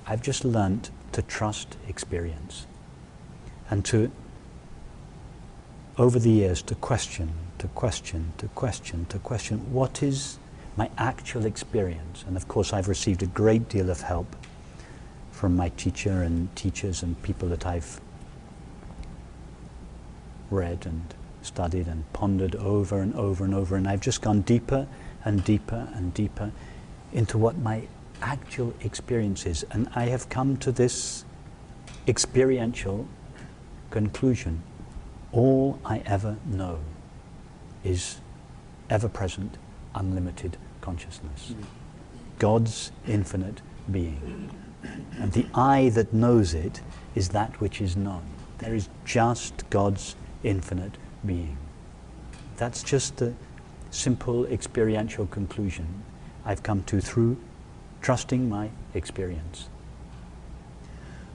B: I've just learned to trust experience, and to, over the years, to question what is my actual experience. And of course I've received a great deal of help from my teacher and teachers and people that I've read and studied and pondered over and over and over, and I've just gone deeper and deeper and deeper into what my actual experience is, and I have come to this experiential conclusion: all I ever know is ever-present, unlimited consciousness, God's infinite being. And the I that knows it is that which is known. There is just God's infinite being. That's just the simple experiential conclusion I've come to through trusting my experience.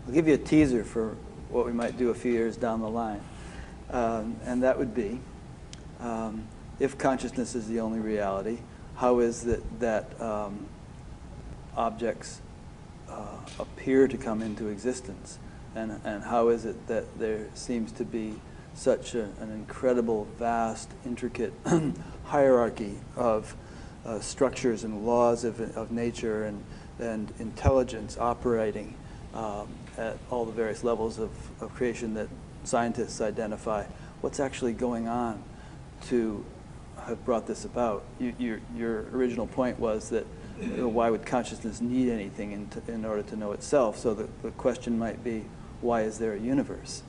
A: I'll give you a teaser for what we might do a few years down the line. And that would be, if consciousness is the only reality, how is it that objects appear to come into existence? And how is it that there seems to be such an incredible, vast, intricate hierarchy of structures and laws of nature and intelligence operating at all the various levels of creation that scientists identify? What's actually going on to have brought this about? Your original point was that why would consciousness need anything in order to know itself? So the question might be, why is there a universe?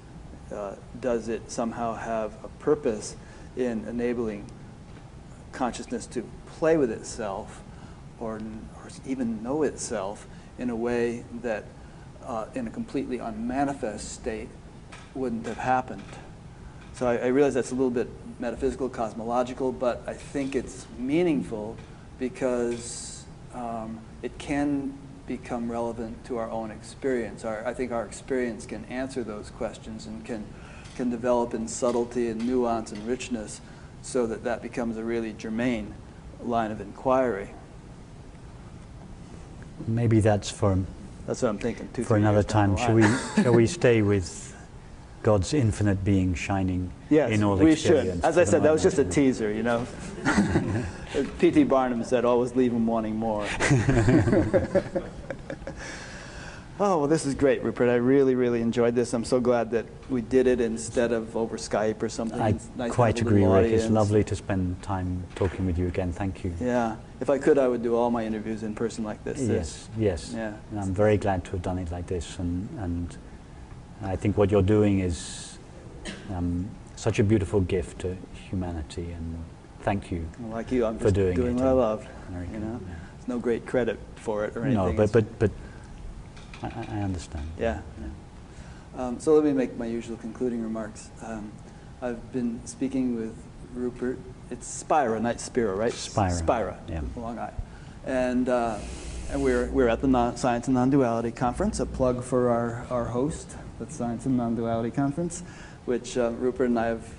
A: Does it somehow have a purpose in enabling consciousness to play with itself or even know itself in a way that in a completely unmanifest state wouldn't have happened? So I realize that's a little bit metaphysical, cosmological, but I think it's meaningful because it can become relevant to our own experience. I think our experience can answer those questions and can develop in subtlety and nuance and richness, so that becomes a really germane line of inquiry.
B: Maybe that's
A: what I'm thinking.
B: For another time. Shall we stay with God's infinite being shining
A: Yes,
B: in all
A: we
B: experience.
A: should. As I said, that was just a teaser, you know. P.T. Barnum said, always leave them wanting more. Oh, well, this is great, Rupert. I really, really enjoyed this. I'm so glad that we did it instead of over Skype or something.
B: I
A: It's nice to
B: quite
A: have a
B: agree,
A: little
B: Rick. It's
A: audience.
B: lovely to spend time talking with you again. Thank you.
A: Yeah. If I could, I would do all my interviews in person like this.
B: Yes, yes.
A: Yeah.
B: And I'm very glad to have done it like this. And I think what you're doing is such a beautiful gift to humanity. And thank you.
A: Well, like you, I'm
B: for
A: just
B: doing
A: doing
B: it.
A: what I love.
B: Very
A: You
B: good,
A: know,
B: yeah.
A: there's no great credit for it or anything.
B: No, but I understand.
A: Yeah. So let me make my usual concluding remarks. I've been speaking with Rupert. It's Spira, not Spira, right?
B: Spira. Yeah.
A: Long I. And we're at the Science and Non-Duality Conference, a plug for our host, the Science and Non-Duality Conference, which Rupert and I have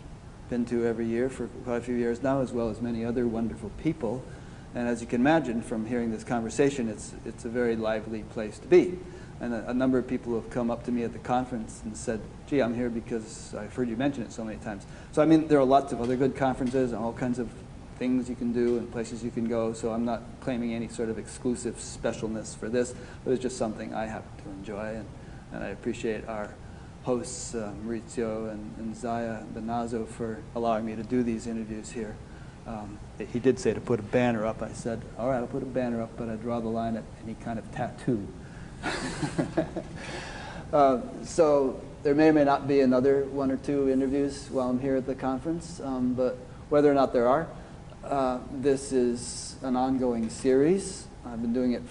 A: been to every year for quite a few years now, as well as many other wonderful people. And as you can imagine from hearing this conversation, it's a very lively place to be. And a number of people have come up to me at the conference and said, gee, I'm here because I've heard you mention it so many times. So I mean, there are lots of other good conferences and all kinds of things you can do and places you can go. So I'm not claiming any sort of exclusive specialness for this, but it's just something I happen to enjoy. And I appreciate our hosts, Maurizio and Zaya Benazzo, for allowing me to do these interviews here. He did say to put a banner up. I said, all right, I'll put a banner up, but I draw the line at any kind of tattoo. So there may or may not be another one or two interviews while I'm here at the conference, but whether or not there are, this is an ongoing series. I've been doing it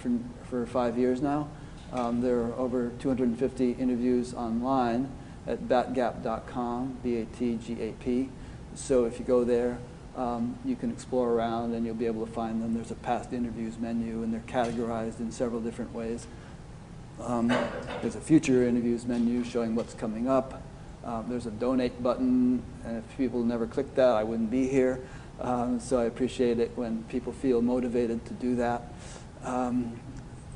A: for 5 years now. There are over 250 interviews online at batgap.com, B-A-T-G-A-P. So if you go there, you can explore around and you'll be able to find them. There's a past interviews menu and they're categorized in several different ways. There's a future interviews menu showing what's coming up. There's a donate button, and if people never click that, I wouldn't be here. So I appreciate it when people feel motivated to do that.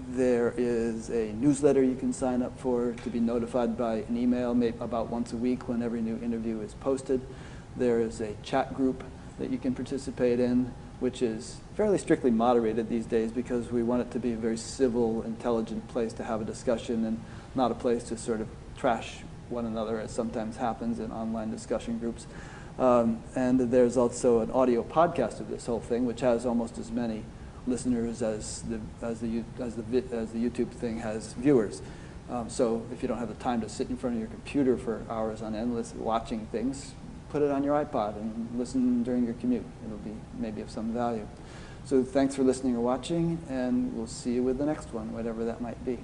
A: There is a newsletter you can sign up for to be notified by an email, maybe about once a week when every new interview is posted. There is a chat group that you can participate in, which is fairly strictly moderated these days because we want it to be a very civil, intelligent place to have a discussion and not a place to sort of trash one another, as sometimes happens in online discussion groups. And there's also an audio podcast of this whole thing, which has almost as many listeners as the YouTube thing has viewers. So if you don't have the time to sit in front of your computer for hours on end watching things, put it on your iPod and listen during your commute. It'll be maybe of some value. So thanks for listening or watching, and we'll see you with the next one, whatever that might be.